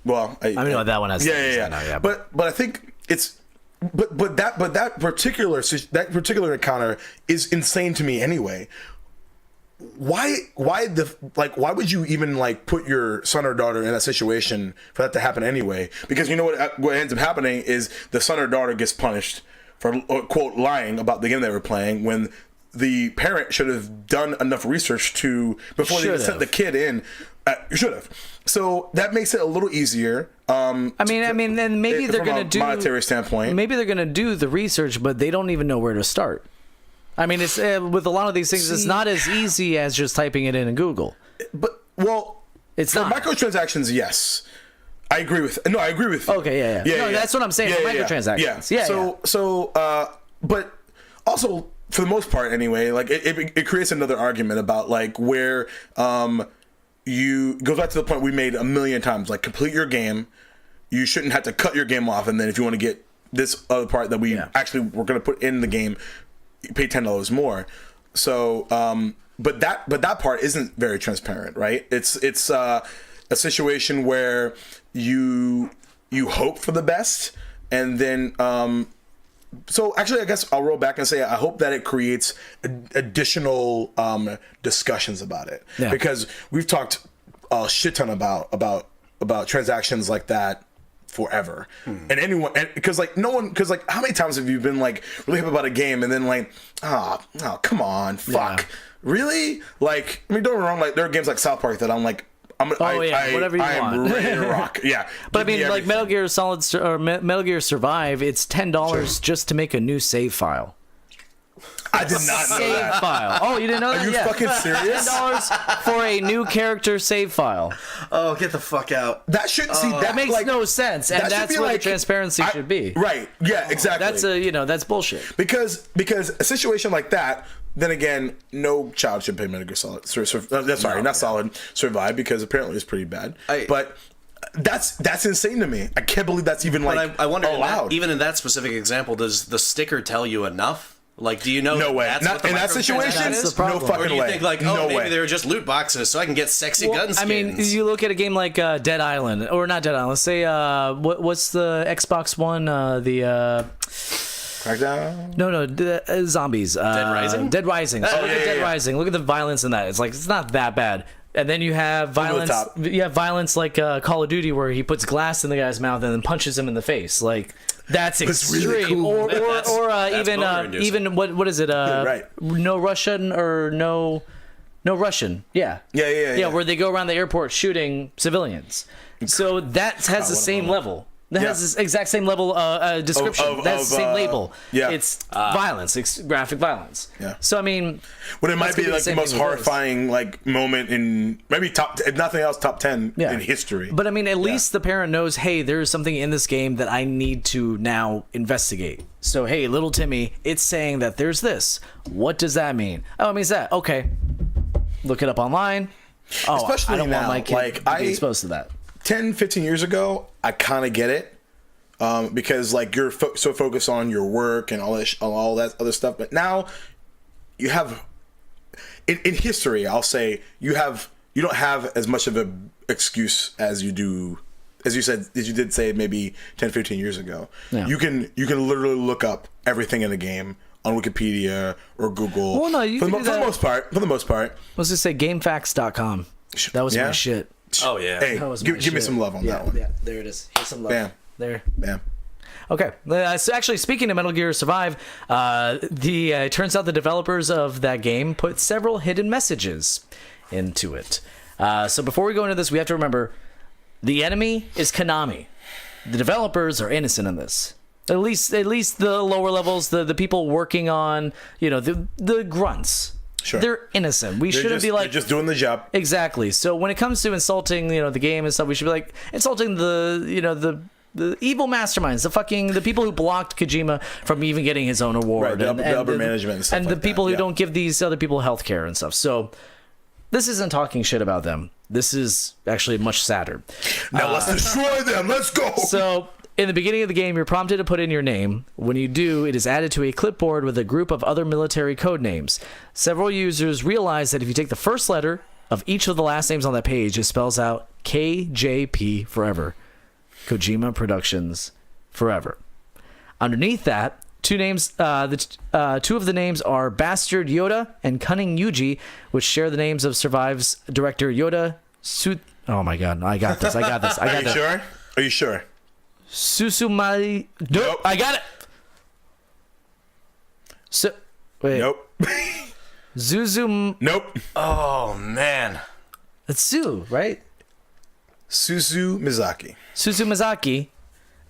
Well, I mean, that one has. Yeah. But I think it's. But that particular encounter is insane to me anyway. why would you even like put your son or daughter in that situation for that to happen anyway? Because you know what ends up happening is the son or daughter gets punished for quote lying about the game they were playing when the parent should have done enough research before they sent the kid in. You should have. So that makes it a little easier. I mean, then maybe they're going to do monetary standpoint. Maybe they're going to do the research, but they don't even know where to start. I mean, it's with a lot of these things, it's not as easy as just typing it in Google. But it's for not microtransactions. Yes, I agree with. No, I agree with you. Okay, yeah. No, that's what I'm saying. For microtransactions. Yeah. But also for the most part, anyway, like it creates another argument about like where you goes back to the point we made a million times. Like complete your game. You shouldn't have to cut your game off, and then if you want to get this other part that we actually were going to put in the game, you pay $10 more. So, but that part isn't very transparent, right? It's a situation where you hope for the best, and then so actually, I guess I'll roll back and say I hope that it creates additional discussions about it, because we've talked a shit ton about transactions like that forever. And anyone, because like no one, because like how many times have you been like really hype about a game and then like oh come on, fuck, really? Like, I mean, don't get me wrong, like there are games like South Park that I'm like whatever you want. am ready to rock. Yeah, but I mean, like Metal Gear Solid or Metal Gear Survive, it's $10 just to make a new save file. I did not know Save that. file. Oh, you didn't know that? Are you fucking serious? $10 for a new character save file. Oh, get the fuck out. That should see That makes like, no sense, and that's where the transparency should be. Right? Yeah, exactly. That's bullshit. Because a situation like that, then again, no child should play Metal Gear Solid. Survive, because apparently it's pretty bad. But that's insane to me. I can't believe that's even like I wonder, allowed. even in that specific example, does the sticker tell you enough? Like, do you know? No way. That's Not what the in that situation. That's the No problem. fucking Or do you way. think like, no maybe way. they were just loot boxes, so I can get sexy gun skins? I mean, you look at a game like Dead Island, or not Dead Island. Let's say what's the Xbox One? Crackdown? No, zombies. Dead Rising? Dead Rising. So look at Dead Rising. Look at the violence in that. It's not that bad. And then you have violence. You have violence like Call of Duty, where he puts glass in the guy's mouth and then punches him in the face. Like that's extreme. really cool. Or even what is it? Right. No Russian or no Russian. Yeah. Yeah. Where they go around the airport shooting civilians. So that has the same level. That has this exact same level description. That's the same label. Yeah. It's violence. It's graphic violence. Yeah. So I mean, But it might that's be gonna like the same most thing with this. horrifying like moment in maybe if nothing else, top 10 in history. But I mean, at least the parent knows, hey, there's something in this game that I need to now investigate. So hey, little Timmy, it's saying that there's this. What does that mean? Oh, it means that. Okay. Look it up online. Oh, Especially I don't want now, my kid like, to be exposed to that. 10, 15 years ago, I kind of get it. Because like you're so focused on your work and all that other stuff, but now you have in history, I'll say you don't have as much of a excuse as you do, as you did say maybe 10, 15 years ago. Yeah. You can literally look up everything in the game on Wikipedia or Google. Well, no, you for can do that. the most part. Let's just say GameFAQs.com. That was my shit. oh yeah. Hey, That was give my me shit. some love on that one. Yeah, there it is. Here's some love. Bam. There. Bam. Okay. So actually, speaking of Metal Gear Survive, it turns out the developers of that game put several hidden messages into it. So before we go into this, we have to remember the enemy is Konami. The developers are innocent in this. At least the lower levels, the people working on, the grunts. Sure. They're innocent. We shouldn't be They're like just doing the job. exactly. So when it comes to insulting, the game and stuff, we should be like insulting the evil masterminds, the people who blocked Kojima from even getting his own award, Right, the upper management and stuff and like the people that, who yeah. don't give these other people health care and stuff. So this isn't talking shit about them. This is actually much sadder. Now let's destroy them. Let's go. So in the beginning of the game, you're prompted to put in your name. When you do, it is added to a clipboard with a group of other military code names. Several users realize that if you take the first letter of each of the last names on that page, it spells out KJP forever. Kojima Productions forever. Underneath that, two names. Two of the names are Bastard Yoda and Cunning Yuji, which share the names of Survive's director Yoda. Oh my god, I got this. Are you sure? Are you sure? Susumai. Nope. I got it. So wait. Nope. Zuzum. Nope. Oh man. It's Su, right? Suzu Mizaki. Suzu Mizaki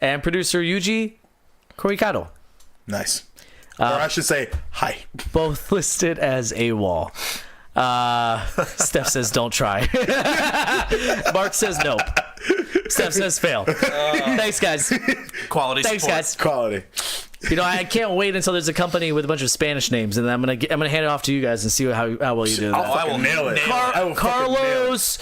and producer Yuji Koikado. Nice. Or I should say, hi. Both listed as AWOL. Steph says don't try. Mark says nope. Steph says fail. Thanks, guys. Quality Thanks, support. guys. Quality. You know, I can't wait until there's a company with a bunch of Spanish names, and then I'm gonna hand it off to you guys and see how well you do I'll that. fucking nail it. I will fucking nail it. Carlos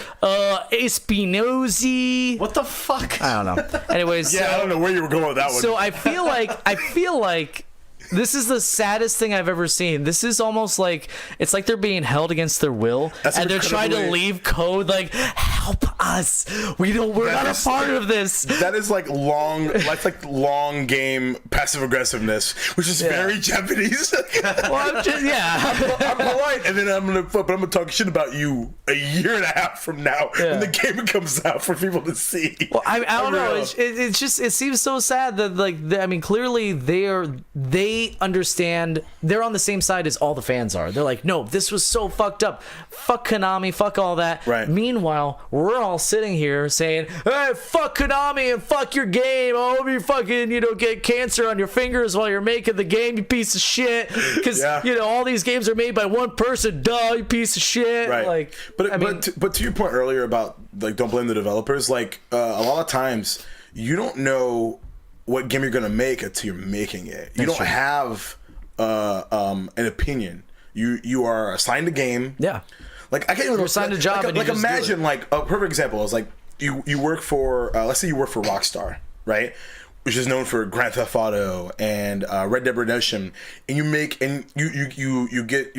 Espinozi. What the fuck? I don't know. Anyways, Yeah, I don't know where you were going with that one. so I feel like this is the saddest thing I've ever seen. This is almost like it's like they're being held against their will, That's and they're trying to incredibly- leave code like, help us. We're not a part of this. That is like long game passive aggressiveness, which is very Japanese. Well, I'm just, I'm polite, and then I'm gonna talk shit about you a year and a half from now when the game comes out for people to see. Well, I don't know. Unreal. It's just it seems so sad that I mean clearly they understand, they're on the same side as all the fans are. They're like, no, this was so fucked up. Fuck Konami, fuck all that. Right. Meanwhile, we're all sitting here saying, hey, fuck Konami and fuck your game. I hope you fucking, get cancer on your fingers while you're making the game, you piece of shit. Because, all these games are made by one person. Duh, you piece of shit. Right. Like, But to your point earlier about like don't blame the developers, like a lot of times you don't know what game you're gonna make until you're making it. You don't have an opinion. You are assigned a game. yeah. Like I can't even. You're assigned a job and you just do imagine it. like a perfect example is like you work for let's say you work for Rockstar, right? Which is known for Grand Theft Auto and Red Dead Redemption, and you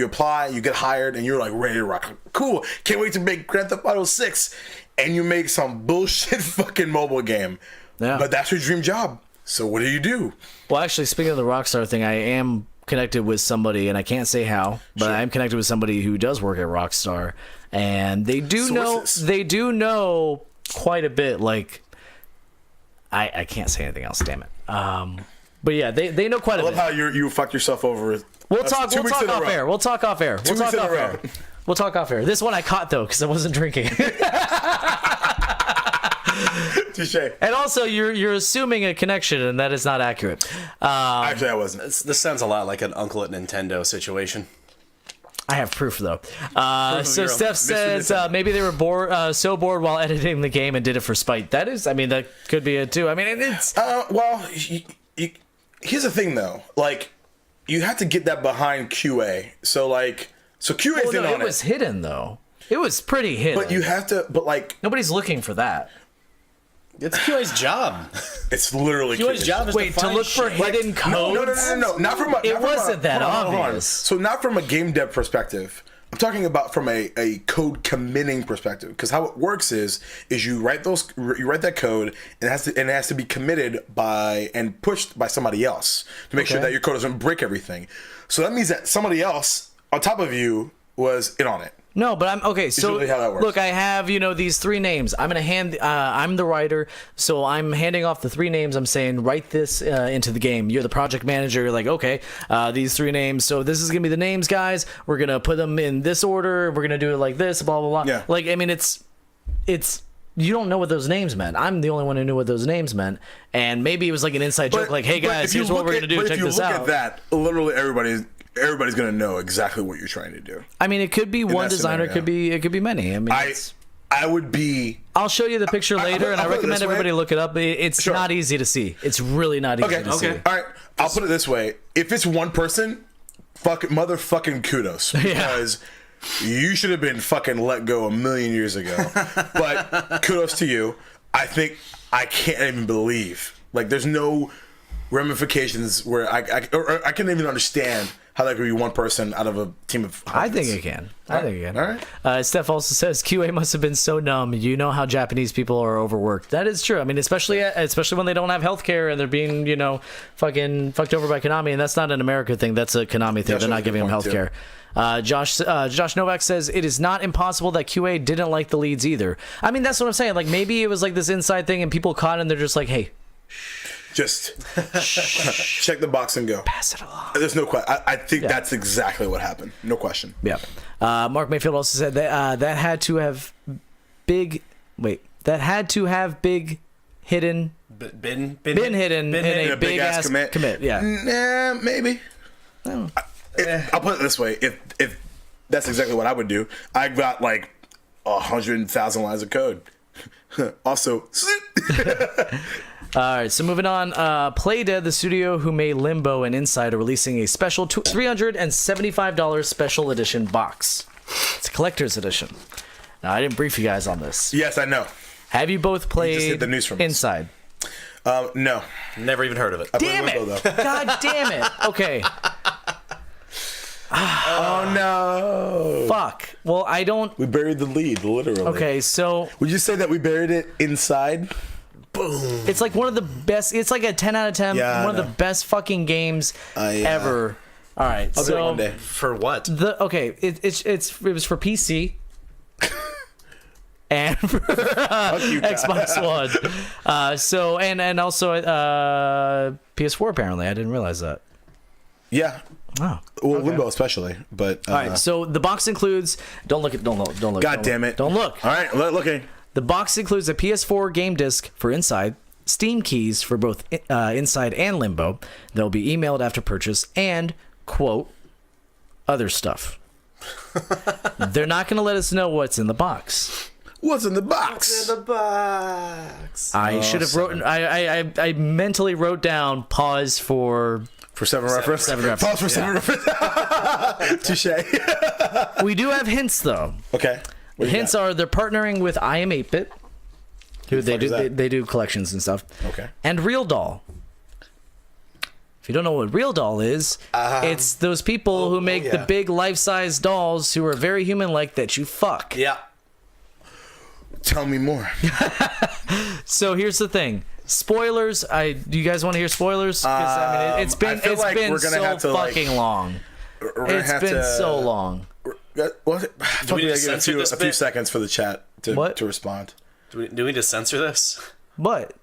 apply, you get hired, and you're like ready to rock. Cool, can't wait to make Grand Theft Auto 6, and you make some bullshit fucking mobile game. Yeah. But that's your dream job. So what do? Well, actually, speaking of the Rockstar thing, I am connected with somebody, and I can't say how, but I am connected with somebody who does work at Rockstar, and they do know quite a bit. Like, I can't say anything else. Damn it. But yeah, they know quite a I love bit. how you fucked yourself over. We'll talk off air. We'll talk off air. We'll talk off air. This one I caught though because I wasn't drinking. Touche. And also, you're assuming a connection, and that is not accurate. Actually, I wasn't. This sounds a lot like an uncle at Nintendo situation. I have proof though. So your Steph says maybe they were bored, so bored while editing the game and did it for spite. That could be it too. I mean, it's Here's the thing though. Like, you have to get that behind QA. So QA's in on it. It was hidden though. It was pretty hidden. But you have to. But like, nobody's looking for that. It's QA's job. it's literally QA's job is Wait, to to find look for shit. hidden codes. No. Not from a. It not from wasn't that hold on. obvious. So not from a game dev perspective. I'm talking about from a code committing perspective. Because how it works is you write that code and it has to be committed by and pushed by somebody else to make sure that your code doesn't break everything. So that means that somebody else on top of you was in on it. No, but I'm okay. So usually how that works. look, I have these three names. I'm gonna hand. I'm the writer, so I'm handing off the three names. I'm saying write this into the game. You're the project manager. You're like, okay, these three names. So this is gonna be the names, guys. We're gonna put them in this order. We're gonna do it like this. Blah blah blah. Yeah. Like I mean, it's you don't know what those names meant. I'm the only one who knew what those names meant, and maybe it was like an inside joke. Like, hey guys, here's what we're gonna do. Check this out. If you look at that, literally everybody's gonna know exactly what you're trying to do. I mean, it could be one that designer. scenario. It could be many. I mean, I would be. I'll show you the picture later, and I I'll put it recommend this way. everybody look it up. It's not easy to see. It's really not easy to see. All right. I'll put it this way: if it's one person, motherfucking kudos, because you should have been fucking let go a million years ago. But kudos to you. I think I can't even believe there's no ramifications where I can't even understand How that could be one person out of a team of I hundreds. think it can. I think it can. All right. Steph also says QA must have been so numb. You know how Japanese people are overworked. That is true. I mean, especially when they don't have healthcare and they're being, fucking fucked over by Konami. And that's not an America thing. That's a Konami thing. Yeah, they're not giving them healthcare. Josh Novak says it is not impossible that QA didn't like the leads either. I mean, that's what I'm saying. Like maybe it was like this inside thing and people caught it and they're just like, hey, Just check the box and go. pass it along. There's no question. I think that's exactly what happened. No question. Yeah. Mark Mayfield also said that that had to have big. Wait, that had to have big hidden. Been hidden in a big ass commit. Yeah. Nah, maybe. I'll put it this way: if that's exactly what I would do, I got like 100,000 lines of code. Also. All right, so moving on. Playdead, the studio who made Limbo and Inside, are releasing a special $375 special edition box. It's a collector's edition. Now, I didn't brief you guys on this. Yes, I know. Have you both played just hit the news from us. Inside? No. Never even heard of it. Damn it! Limbo, though. God damn it! Okay. Oh no! Fuck. Well, I don't. We buried the lead, literally. Okay, so Would you say that we buried it inside? Boom. it's like one of the best. It's like a 10 out of 10. Yeah, one of the best fucking games ever. All right, I'll do it so one day. For what? it was for PC and for Xbox One. So and also PS4 apparently. I didn't realize that. Yeah. Oh. Well, Limbo especially, but. All right, so the box includes. Don't look. God damn it! Don't look. All right, looking. The box includes a PS4 game disc for Inside, Steam keys for both Inside and Limbo. They'll be emailed after purchase, and quote, other stuff. They're not going to let us know what's in the box. What's in the box? box? I should have wrote. I mentally wrote down pause for. For seven reference. Pause for seven reference. Touche. We do have hints though. Okay. What do you Hints got? are they're partnering with I Am 8-Bit, who they fuck do is that? they do collections and stuff. Okay. And Real Doll. If you don't know what Real Doll is, it's those people who make the big life-size dolls who are very human-like that you fuck. Yeah. Tell me more. So here's the thing. Spoilers. Do you guys want to hear spoilers? 'Cause, I mean, it's been we're gonna so have to, fucking long. We're gonna It's have been to, so long. Well, Do we need to give censor this a few bit? seconds for the chat What? to respond. Do we need to censor this? What?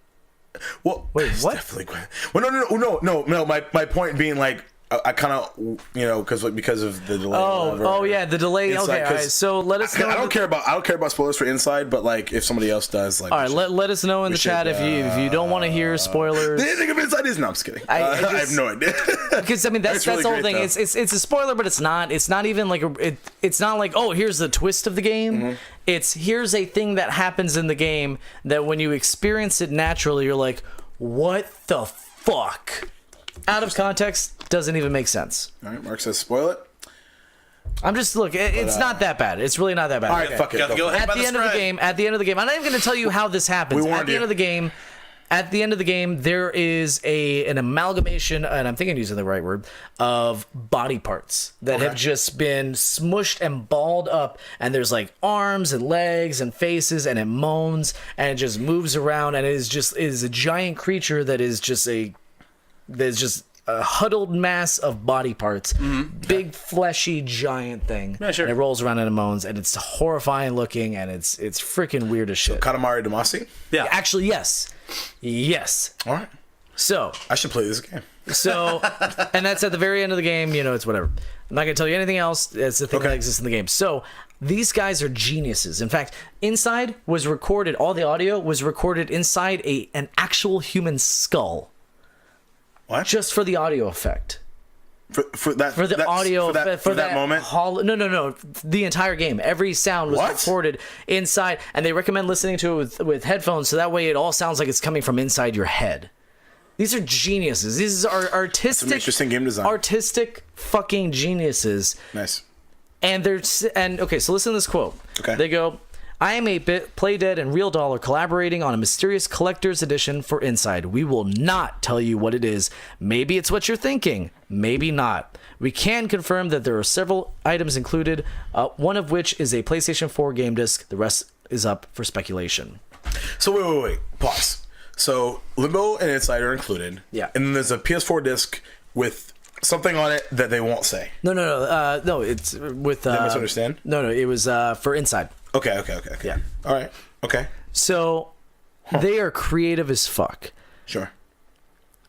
Well, Wait, it's what? Definitely. Well, no. My point being, like, I kind of, because of the delay. Oh yeah, the delay. It's Okay, like, all right. 'cause So let us know. I don't care about spoilers for Inside, but like if somebody else does, like. All right, let us know in the should, chat if you don't want to hear spoilers. The ending of Inside is no. I'm just kidding. I I just- have no idea. Because I mean that's It's really the whole great, thing. though. It's a spoiler, but it's not. It's not even like it's not like, oh, here's the twist of the game. Mm-hmm. It's here's a thing that happens in the game that when you experience it naturally, you're like, what the fuck? Out of context, doesn't even make sense. All right, Mark says spoil it. I'm just look. It's not that bad. It's really not that bad. All right, fuck it. Go ahead. At by the end of the spread. game, I'm not even going to tell you how this happens. We warned At the you. end of the game, there is an amalgamation, and I'm thinking using the right word, of body parts that have just been smushed and balled up, and there's like arms and legs and faces, and it moans and it just moves around, and it is a giant creature that is just a huddled mass of body parts, big fleshy giant thing. Yeah, sure. And it rolls around and it moans, and it's horrifying looking, and it's freaking weird as shit. Katamari Damacy. Yeah. Actually, yes. All right. So, I should play this game. and that's at the very end of the game. It's whatever. I'm not gonna tell you anything else. It's the thing that exists in the game. So these guys are geniuses. In fact, Inside was recorded. All the audio was recorded inside an actual human skull. What? Just for the audio effect. For that Audio for that moment. No. The entire game, every sound was What? recorded inside, and they recommend listening to it with headphones, so that way it all sounds like it's coming from inside your head. These are geniuses. These are artistic, Some interesting game design. artistic fucking geniuses. Nice. And okay, so listen to this quote. Okay. They go, I Am 8-Bit, Playdead, and Real Doll are collaborating on a mysterious collector's edition for Inside. We will not tell you what it is. Maybe it's what you're thinking. Maybe not. We can confirm that there are several items included, one of which is a PlayStation 4 game disc. The rest is up for speculation. So wait. Pause. So Limbo and Inside are included. Yeah. And then there's a PS4 disc with something on it that they won't say. No. It's with. Did I misunderstand? No. It was for Inside. Okay. Yeah. All right. Okay. So they are creative as fuck. Sure.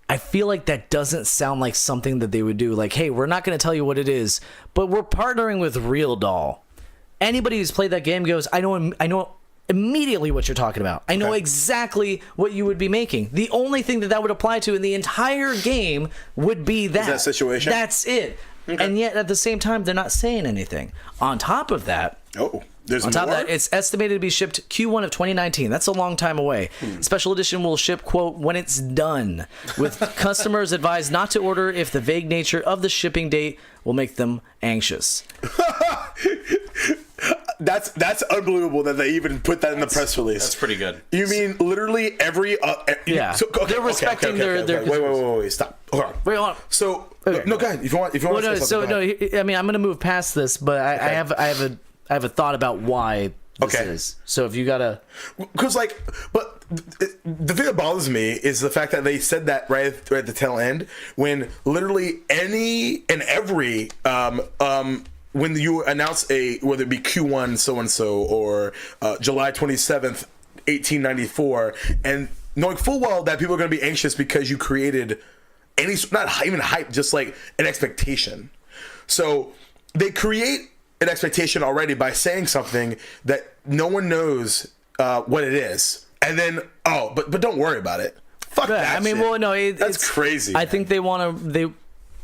I feel like that doesn't sound like something that they would do. Like, hey, we're not going to tell you what it is, but we're partnering with Real Doll. Anybody who's played that game goes, I know immediately what you're talking about. I know exactly what you would be making. The only thing that would apply to in the entire game would be that situation. That's it. Okay. And yet at the same time, they're not saying anything. On top of that, there's on top more? of that, it's estimated to be shipped Q1 of 2019. That's a long time away. Special edition will ship, quote, when it's done, with customers advised not to order if the vague nature of the shipping date will make them anxious. That's unbelievable that they even put that in the press release. That's pretty good. You mean literally every... yeah. So, They're respecting their... Wait. Stop. Hold on. Wait, hold on. So... Okay. No, go ahead. If you want to say something, I mean, I'm going to move past this, but I have a thought about why this is. So if you got to... Because, but the thing that bothers me is the fact that they said that right at the tail end, when literally any and every... when you announce whether it be Q1 so-and-so or July 27th, 1894, and knowing full well that people are going to be anxious because you created not even hype, just like an expectation. So they create an expectation already by saying something that no one knows what it is. And then, but don't worry about it. Fuck that shit. Well, no, that's crazy. I think they want to...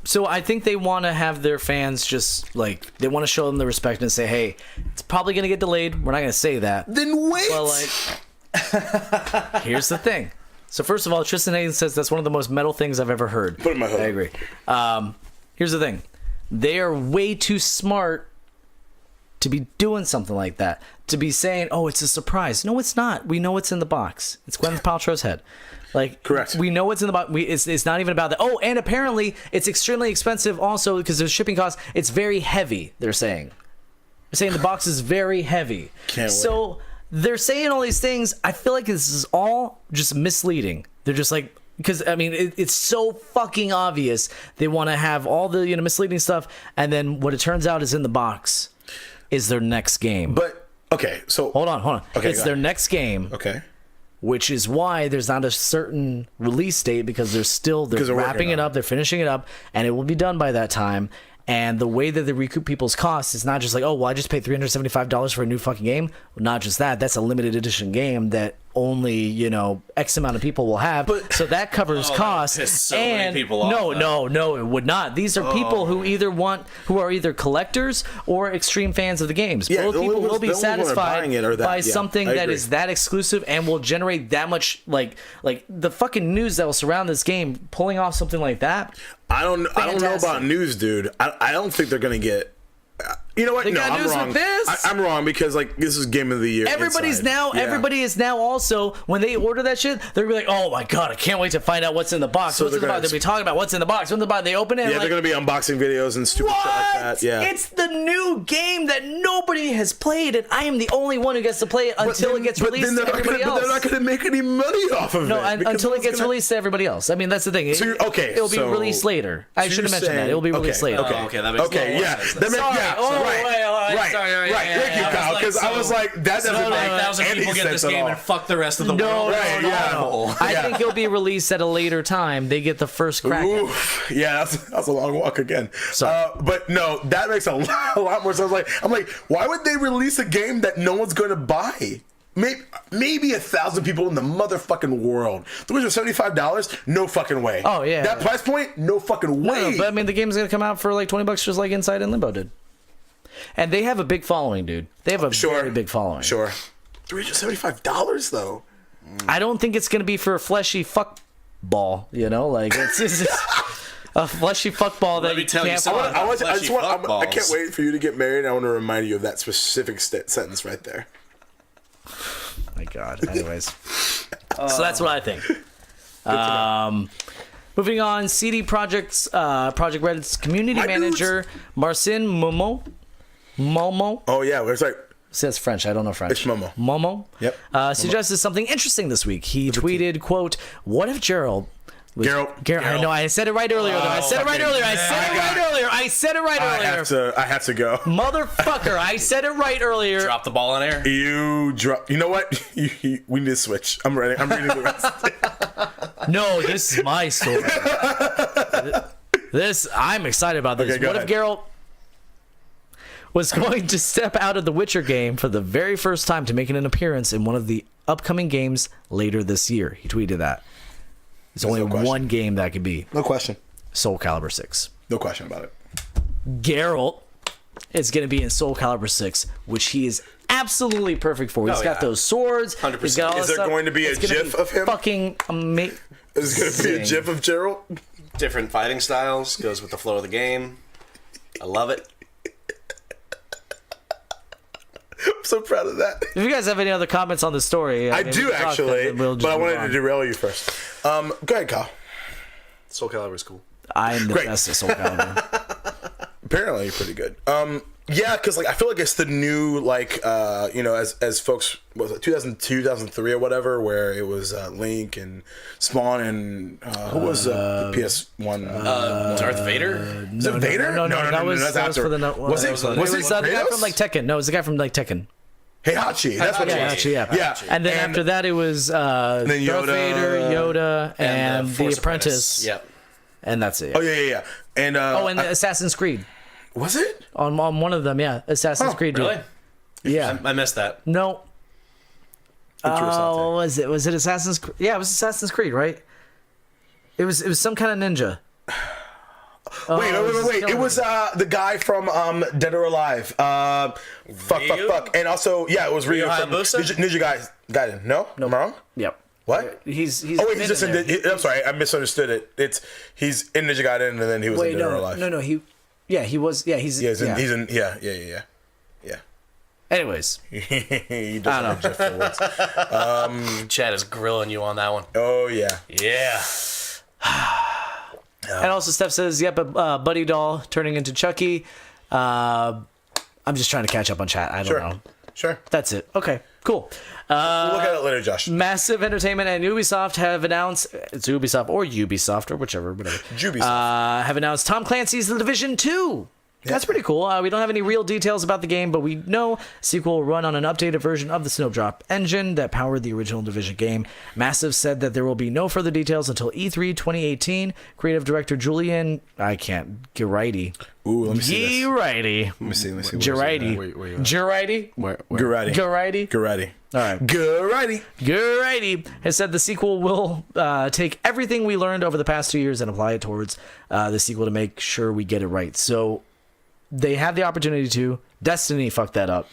So I think they want to have their fans just they want to show them the respect and say, hey, it's probably going to get delayed. We're not going to say that. Then wait. But here's the thing. So first of all, Tristan Hayden says that's one of the most metal things I've ever heard. Put it in my hood. I agree. Here's the thing. They are way too smart to be doing something like that. To be saying, oh, it's a surprise. No, it's not. We know what's in the box. It's Gwyneth Paltrow's head. Correct. We know what's in the box. It's not even about that. Oh, and apparently it's extremely expensive also because there's shipping costs. It's very heavy, they're saying. They're saying the box is very heavy. Can't wait. They're saying all these things. I feel like this is all just misleading. They're just because, I mean, it's so fucking obvious. They want to have all the misleading stuff, and then what it turns out is in the box is their next game. But, okay, so... Hold on. Okay, it's their next game. Okay. Which is why there's not a certain release date because they're wrapping it up, they're finishing it up, and it will be done by that time. And the way that they recoup people's costs is not just like, oh, well, I just paid $375 for a new fucking game. Not just that. That's a limited edition game that only, X amount of people will have. So that covers costs. That pissed so many people off, No, it would not. These are people who are either collectors or extreme fans of the games. Yeah, Both people will be satisfied by something that agree. is that exclusive and will generate that much, like the fucking news that will surround this game. Pulling off something like that. I don't know about news, dude. I don't think they're gonna get. You know what? They No, got I'm news wrong. with this? I'm wrong because this is Game of the Year. Everybody is Inside. now also, when they order that shit, they're gonna be like, oh my god, I can't wait to find out what's in the box. So What's in the box? They'll be talking about what's in the box. What's in the box? They open it. Yeah, they're gonna be unboxing videos and stupid shit like that. Yeah, it's the new game that nobody has played, and I am the only one who gets to play it until it gets released to everybody else. But they're not gonna make any money off of it. No, until it gets released to everybody else. I mean, that's the thing. It'll be released later. I should have mentioned that. It'll be released later. Okay, that makes sense. Right. Thank you, Kyle. Because I was like, that doesn't make 1,000 people get this game and fuck the rest of the world. No. I think it'll be released at a later time. They get the first crack. Oof. Yeah, that's a long walk again. Sorry. But no, that makes a lot more sense. I'm like, why would they release a game that no one's going to buy? Maybe 1,000 people in the motherfucking world. $375? No fucking way. Oh yeah. That price point? No fucking way. No, but I mean, the game's gonna come out for like $20, just like Inside and Limbo did. And they have a big following, dude. They have a very big following. Sure. $375 though. I don't think it's gonna be for a fleshy fuck ball. It's just a fleshy fuck ball that you can't. I can't wait for you to get married. I want to remind you of that specific sentence right there. my god. Anyways, so that's what I think. Moving on, CD Projekt Red's community manager Marcin Momo. Oh yeah, it's like Says French. I don't know French. it's Momo. Momo. Yep. Suggested something interesting this week. He tweeted, "Quote: What if Gerald?" Gerald. I know. I said it right earlier. I said it right earlier. I said it right earlier. I have to go. Motherfucker! I said it right earlier. Drop the ball in air. You know what? We need to switch. I'm ready. I'm reading the rest. No, this is my story. I'm excited about this. Okay, What if Geralt was going to step out of the Witcher game for the very first time to make an appearance in one of the upcoming games later this year? He tweeted that. There's only one game that could be. No question. Soul Calibur 6. No question about it. Geralt is going to be in Soul Calibur 6, which he is absolutely perfect for. He's got those swords. 100%. He's got all Is this there stuff. going to be a GIF of him? Fucking amazing. Is there going to be a GIF of Gerald? Different fighting styles. Goes with the flow of the game. I love it. I'm so proud of that. If you guys have any other comments on the story, I do actually, but I wanted to derail you first. Go ahead, Kyle. Soul Calibur is cool. I'm the Great. best at Soul Calibur. Apparently, you're pretty good. Yeah, because like I feel like it's the new as folks was it 2002, 2003 or whatever, where it was Link and Spawn and who was the PS1? Darth Vader? Is it Vader? No, that was after. for the Was it the guy from like Tekken. No, it was the guy from like Tekken. Heihachi. That's what it was. Actually, yeah. Yeah. And then after that, it was then Darth Vader, Yoda, and the Force Apprentice. Yep. And that's it. Oh yeah. And and Assassin's Creed. was it? On one of them, yeah. Assassin's Creed. Really? Yeah. I missed that. No. What was it? Was it Assassin's Creed? Yeah, it was Assassin's Creed, right? It was some kind of ninja. Wait. It was the guy from Dead or Alive. Fuck. And also, yeah, it was Ryu from Hayabusa? Ninja Gaiden. No? Am I wrong? Yep. What? He's Oh wait, he's just in. there. I'm sorry, I misunderstood it. He's in Ninja Gaiden, and then he was in Dead or Alive. No. He was. Yeah, he's. Yeah, he's yeah. in. Yeah. Anyways, He doesn't know Jeff Fields. Chad is grilling you on that one. Oh yeah. Yeah. and also Steph says, "Yep, Buddy Doll turning into Chucky." I'm just trying to catch up on chat. I don't know. Sure. That's it. Okay, cool. We'll look at it later, Josh. Massive Entertainment and Ubisoft have announced, it's Ubisoft or Ubisoft or whatever. Ubisoft. Have announced Tom Clancy's The Division 2. That's pretty cool. We don't have any real details about the game, but we know the sequel will run on an updated version of the Snowdrop engine that powered the original Division game. Massive said that there will be no further details until E3 2018. Creative director Julian, Girardi. Ooh, let me see this. Girardi. Let me see. Girardi. Girardi. All right. Girardi has said the sequel will take everything we learned over the past 2 years and apply it towards the sequel to make sure we get it right. So they have the opportunity to. Destiny fucked that up.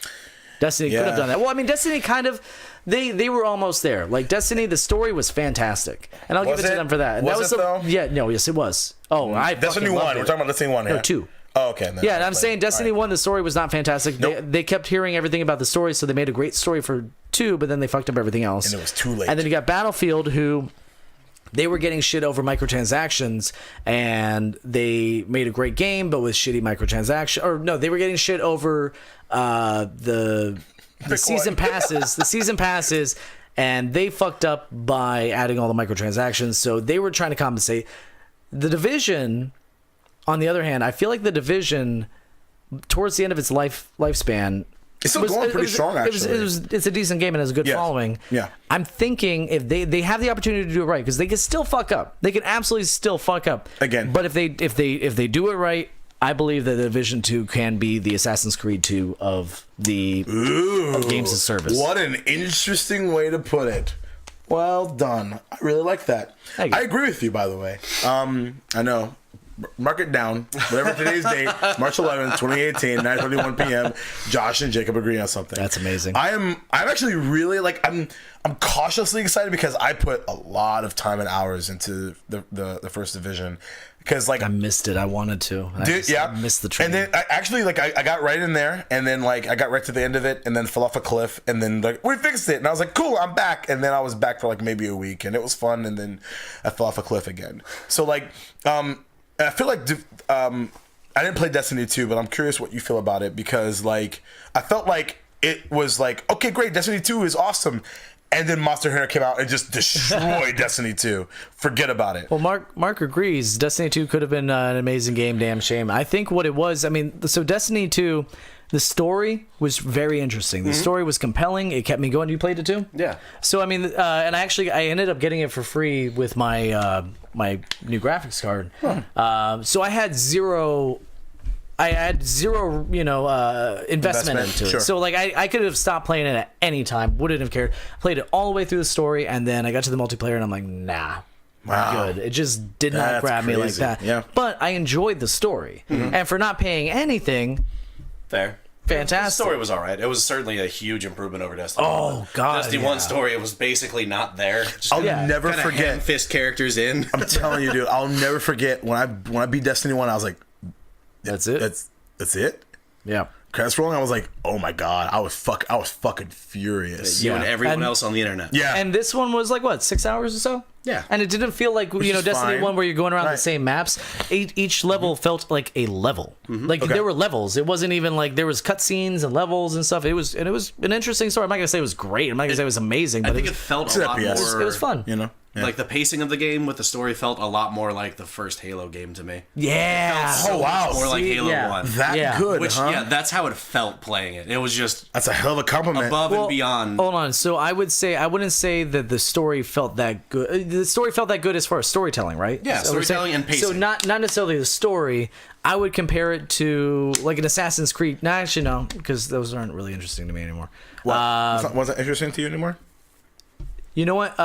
Destiny could have done that. Well, I mean, Destiny kind of, they were almost there. Like Destiny, the story was fantastic, and I'll give it to them for that. And Was that was it, though? Yeah, no, yes, it was. Oh, I Destiny fucking 1. loved it. We're talking about Destiny 1 here. No, 2. Oh, okay. Yeah, and I'm saying Destiny 1, the story was not fantastic. Nope. They kept hearing everything about the story, so they made a great story for 2, but then they fucked up everything else. And it was too late. And then you got Battlefield, who they were getting shit over microtransactions, and they made a great game, but with shitty microtransactions. Or no, they were getting shit over the season passes. The season passes, and they fucked up by adding all the microtransactions, so they were trying to compensate. The Division, on the other hand, I feel like the Division, towards the end of its lifespan, it's still going pretty strong, actually. It's a decent game and has a good following. Yeah. I'm thinking if they have the opportunity to do it right, because they can still fuck up. They can absolutely still fuck up. Again. But if they do it right, I believe that the Division 2 can be the Assassin's Creed 2 of the games as service. What an interesting way to put it. Well done. I really like that. Thank you. I agree with you, by the way. I know mark it down. Whatever today's date, March 11th, 2018, 9:31 p.m. Josh and Jacob agree on something. That's amazing. I'm actually really like I'm cautiously excited because I put a lot of time and hours into the first division. Because like I missed it. I wanted to. I missed the train. And then I got right in there, and then like I got right to the end of it, and then fell off a cliff, and then like we fixed it, and I was like, cool, I'm back. And then I was back for like maybe a week, and it was fun, and then I fell off a cliff again. So like, I feel like I didn't play Destiny 2, but I'm curious what you feel about it because like I felt like it was like okay, great, Destiny 2 is awesome. And then Monster Hunter came out and just destroyed Destiny 2. Forget about it. Well, Mark agrees. Destiny 2 could have been an amazing game. Damn shame. I think what it was, I mean, so Destiny 2, the story was very interesting. The story was compelling. It kept me going. You played it too? Yeah. So, I mean, and I ended up getting it for free with my my new graphics card. So I had zero, investment into it. Sure. So like I could have stopped playing it at any time, wouldn't have cared. Played it all the way through the story, and then I got to the multiplayer, and I'm like, nah. Wow. Good. It just did not That's grab me like crazy. that. Yeah. But I enjoyed the story, and for not paying anything, Fair. fantastic. The story was all right. It was certainly a huge improvement over Destiny 1. Oh, God, Destiny yeah. 1 story, it was basically not there. Just I'll never kinda forget. hand-fist characters in. I'm telling you, dude. I'll never forget when I beat Destiny 1. I was like, That's it. That's it. Yeah. Credits rolling. I was like, oh my god. I was fucking furious. You Yeah. and everyone And- else on the internet. Yeah. And this one was like what, 6 hours or so? Yeah. And it didn't feel like is Destiny fine. 1 where you're going around the Right. same maps. Each level felt like a level. Like Okay. there were levels. It wasn't even like there was cutscenes and levels and stuff. It was an interesting story. I'm not gonna say it was great. I'm not gonna say it was amazing. But I think it it felt It's a an lot FPS. more... was fun. You know. Yeah. Like the pacing of the game with the story felt a lot more like the first Halo game to me. Yeah. Oh, wow. More like See, Halo yeah. 1. that Yeah. good, Which, huh? yeah, that's how it felt playing it. It was just That's a hell of a compliment. above and beyond. Hold on. So I wouldn't say that the story felt that good. The story felt that good as far as storytelling, right? Yeah, So we're storytelling saying- and pacing. So not necessarily the story. I would compare it to like an Assassin's Creed. No, actually no, because those aren't really interesting to me anymore. Wasn't interesting to you anymore? You know what?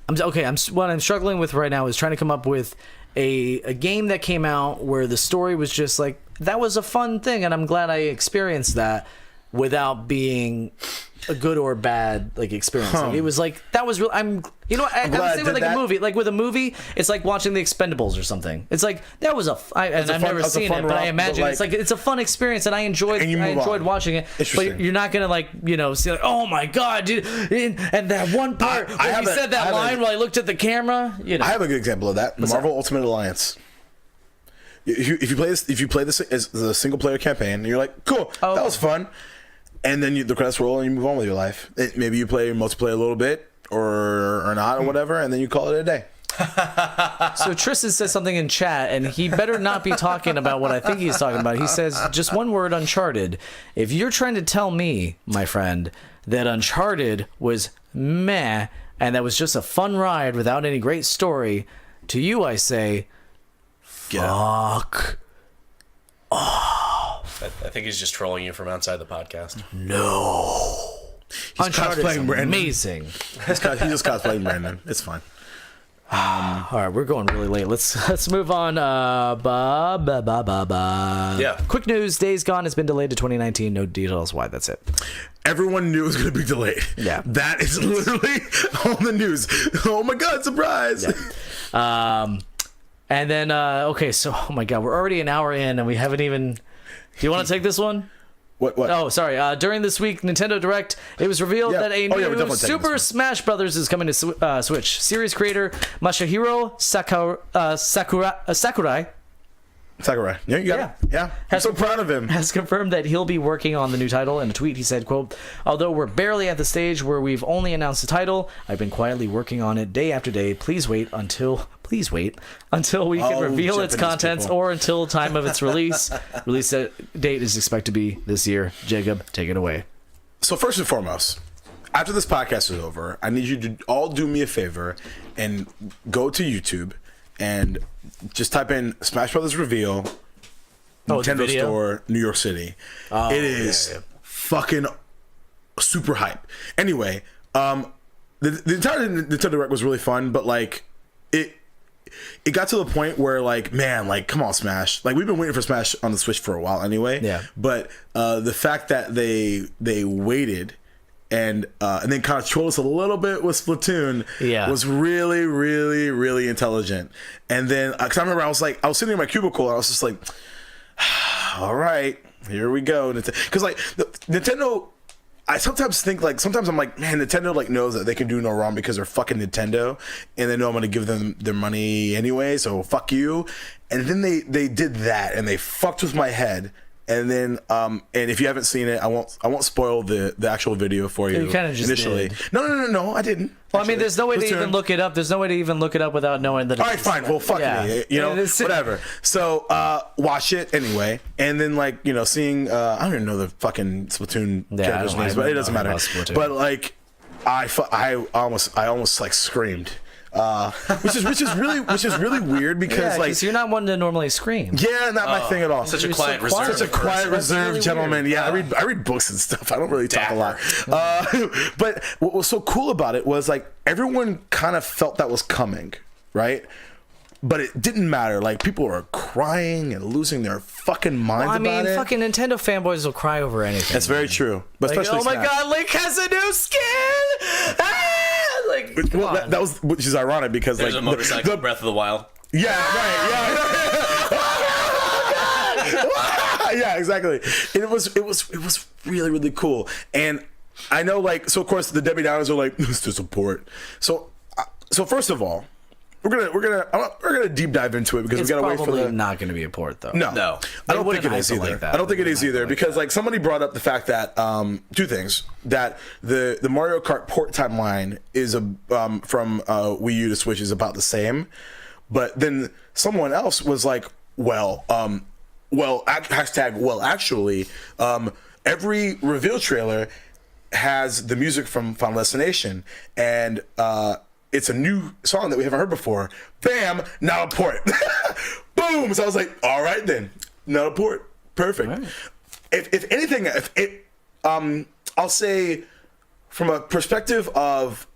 What I'm struggling with right now is trying to come up with a game that came out where the story was just like that was a fun thing, and I'm glad I experienced that without being a good or bad like experience. Like, it was like that was real. I'm you know what, I would glad I say with did like that. a movie. Like with a movie, it's like watching The Expendables or something. It's like that was I've never that's a seen fun it, but I romp, imagine but, it's like it's a fun experience, and I enjoyed And you move on. watching it. Interesting. But you're not gonna like see like oh my god, dude, and that one part I where have he a- said I that have a- line while I looked at the camera. I have a good example of that. Marvel Ultimate Alliance. If you play this as the single player campaign, and you're like, cool, that was fun, and then the credits roll and you move on with your life. Maybe you play multiplayer a little bit or not or whatever, and then you call it a day. So Tristan says something in chat, and he better not be talking about what I think he's talking about. He says just one word: Uncharted. If you're trying to tell me, my friend, that Uncharted was meh and that was just a fun ride without any great story, to you I say, fuck. I think he's just trolling you from outside the podcast. No. He's Uncharted is cosplaying Brandon. amazing. He's just cosplaying Brandon. It's fine. All right, we're going really late. Let's move on. Yeah. Quick news: Days Gone has been delayed to 2019. No details why. That's it. Everyone knew it was going to be delayed. Yeah. That is literally on the news. Oh my god, surprise. And then okay, so oh my god, we're already an hour in and we haven't even. Do you want to take this one? What? Oh, sorry. During this week Nintendo Direct, it was revealed Yeah. that a Oh, yeah, we're new definitely taking Super this Smash Brothers is coming to Switch. Series creator Masahiro Sakurai Sakurai. Yeah, you got it. Yeah. I'm so proud of him. has confirmed that he'll be working on the new title. In a tweet, he said, quote, "Although we're barely at the stage where we've only announced the title, I've been quietly working on it day after day. Please wait until we can Oh, reveal its Japanese contents people. or until time of its release. Release date is expected to be this year." Jacob, take it away. So first and foremost, after this podcast is over, I need you to all do me a favor and go to YouTube and just type in Smash Brothers Reveal Oh, the Nintendo video? Store, New York City. It is fucking super hype. Anyway, the entire Nintendo Direct was really fun, but like it it got to the point where like, man, like, come on, Smash. Like, we've been waiting for Smash on the Switch for a while anyway. Yeah. But the fact that they waited and then kind of trolled us a little bit with Splatoon was really, really, really intelligent. And then, because I remember I was sitting in my cubicle and I was just like, all right, here we go. Because like Nintendo, I sometimes think like, sometimes I'm like, man, Nintendo like knows that they can do no wrong because they're fucking Nintendo and they know I'm going to give them their money anyway. So fuck you. And then they did that and they fucked with my head. And then, and if you haven't seen it, I won't spoil the actual video for you. You kind of just initially. did. No, I didn't. Well, I mean, there's no way to even look it up. Thethe's no way to even look it up without knowing that. All right, fine. Well, fuck me. You know, whatever. So, watch it anyway, and then like seeing. I don't even know the fucking Splatoon characters' names, but it doesn't matter. But like, I almost like screamed. Which is really weird because like you're not one to normally scream. Yeah, not my thing at all. Such a quiet, reserved really gentleman. Weird. Yeah, I read books and stuff. I don't really talk a lot. But what was so cool about it was like everyone kind of felt that was coming, right? But it didn't matter. Like people were crying and losing their fucking minds about it. Fucking Nintendo fanboys will cry over anything. That's very true. But like, especially oh my god, Link has a new skin. Like, that was, which is ironic because there's like a motorcycle Breath of the Wild. Yeah, right. Yeah. Yeah, exactly. And it was really, really cool. And I know, like, so of course the Debbie Downers are like, this to support. So first of all, we're gonna deep dive into it because we gotta wait for the. Not gonna be a port though. No, I don't think it is either. Like that. I don't think it is either because like somebody brought up the fact that two things, that the Mario Kart port timeline is from Wii U to Switch is about the same, but then someone else was like, actually, every reveal trailer has the music from Final Destination and it's a new song that we haven't heard before. Bam, not a port. Boom. So I was like, all right then, not a port. Perfect. Right. If anything, I'll say from a perspective of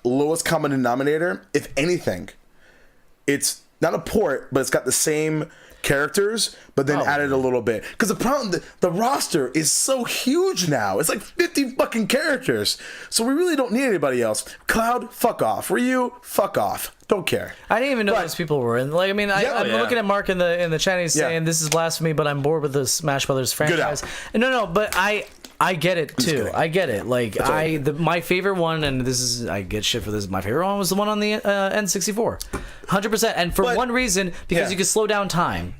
lowest common denominator, if anything, it's not a port, but it's got the same characters, but then added a little bit. Because the problem, the roster is so huge now. It's like 50 fucking characters. So we really don't need anybody else. Cloud, fuck off. Ryu, fuck off. Don't care. I didn't even know those people were in. Like, I mean, I'm looking at Mark in the chat. He's saying this is blasphemy, but I'm bored with the Smash Brothers franchise. No, but I get it too. I get it. Like my favorite one, and this is I get shit for this. My favorite one was the one on the N64, 100%, and for one reason because you can slow down time.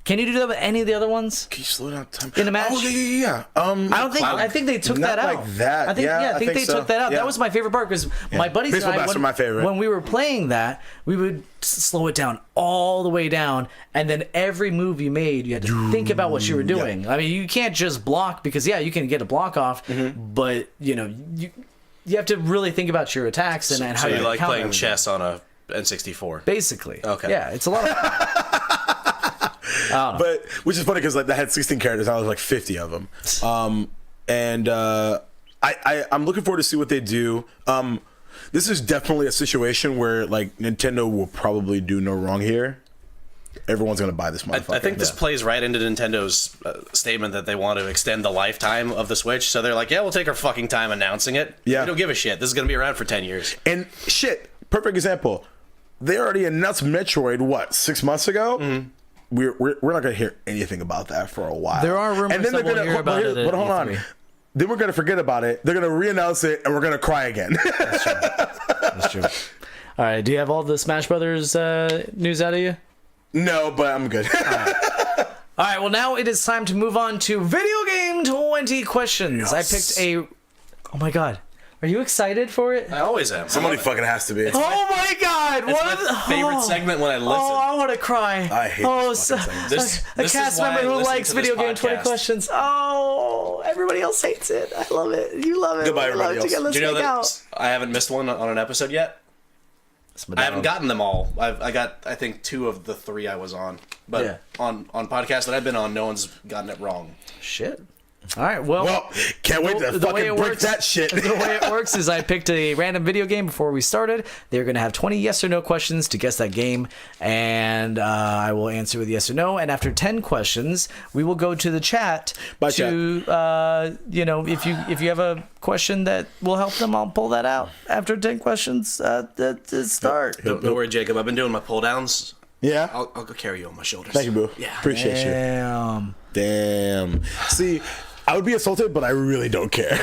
Can you do that with any of the other ones? Can you slow down time in a match? Oh yeah. I think they took that out. Like that. I think they took that out. Yeah. That was my favorite part because my buddies and I, when we were playing that, we would slow it down all the way down, and then every move you made, you had to think about what you were doing. I mean, you can't just block because you can get a block off, but you have to really think about your attacks and how you like playing chess on a N64. Basically. Okay. Yeah, it's a lot of fun. But which is funny because like that had 16 characters, now there's like 50 of them. I'm looking forward to see what they do. This is definitely a situation where like Nintendo will probably do no wrong here. Everyone's gonna buy this motherfucker. I think this plays right into Nintendo's statement that they want to extend the lifetime of the Switch. So they're like, yeah, we'll take our fucking time announcing it. Yeah, we don't give a shit. This is gonna be around for 10 years. And shit, perfect example. They already announced Metroid 6 months ago. Mm-hmm. We're not gonna hear anything about that for a while. There are rumors, and then they're gonna hear about it. But hold on, then we're gonna forget about it. They're gonna re-announce it, and we're gonna cry again. That's true. That's true. All right, do you have all the Smash Brothers news out of you? No, but I'm good. All right. Well, now it is time to move on to video game 20 questions. Yes. I picked Oh my god. Are you excited for it? I always am. Somebody fucking has to be. Oh my god! It's my favorite segment when I listen. Oh, I want to cry. I hate this a cast member who likes video game 20 questions. Oh, everybody else hates it. I love it. You love it. Goodbye, everybody else. Do you know that I haven't missed one on an episode yet? I haven't gotten them all. I got, I think, 2 of the 3 I was on. But on podcasts that I've been on, no one's gotten it wrong. Shit. All right. Well, can't wait to fucking break that shit. The way it works is I picked a random video game before we started. They're going to have 20 yes or no questions to guess that game, and I will answer with yes or no. And after 10 questions, we will go to the chat if you have a question that will help them, I'll pull that out after 10 questions to start. Don't worry, Jacob. I've been doing my pull downs. Yeah. I'll go carry you on my shoulders. Thank you, boo. Yeah. Appreciate you. Damn. See, I would be assaulted, but I really don't care.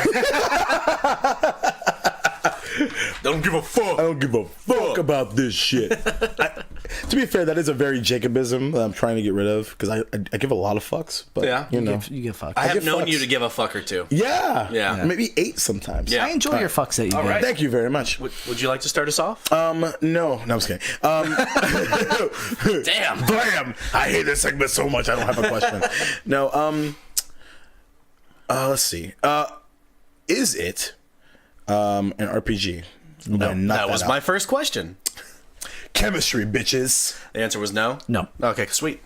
Don't give a fuck. I don't give a fuck about this shit. To be fair, that is a very Jacobism that I'm trying to get rid of because I give a lot of fucks. But, you give fucks. I have known fucks. you to give a fuck or two. Yeah. Maybe 8 sometimes. Yeah. I enjoy your fucks that you get. right. Thank you very much. Would you like to start us off? No, I'm just kidding. Damn. Blam! I hate this segment so much. I don't have a question. No. Let's see. Is it an RPG? No, that was my first question. Chemistry, bitches. The answer was no? No. Okay, sweet.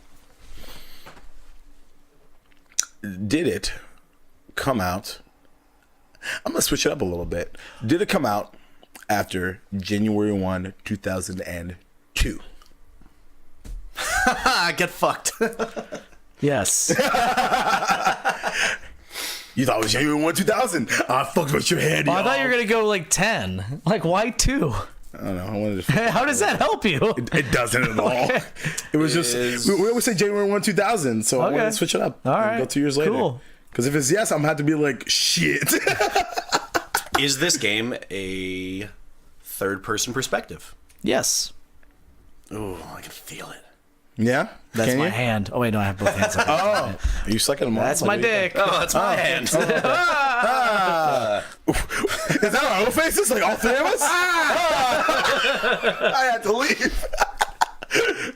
Did it come out? I'm gonna switch it up a little bit. Did it come out after January 1, 2002? Get fucked. Yes. You thought it was January 1, 2000. I fucked with your head, I y'all. thought you were going to go like 10. Like, why 2? I don't know. I wanted to. How does that help you? It doesn't at all. It was just we always say January 1, 2000, so I wanted to switch it up. All right. Go 2 years later. Cool. Because if it's yes, I'm gonna have to be like shit. Is this game a third-person perspective? Yes. Ooh, I can feel it. Yeah, That's Can my you? hand. Oh, wait, no, I have both hands. Are you sucking them off? That's my dick. Oh, that's my hand. Is that our own faces? Like all 3 of us? I had to leave.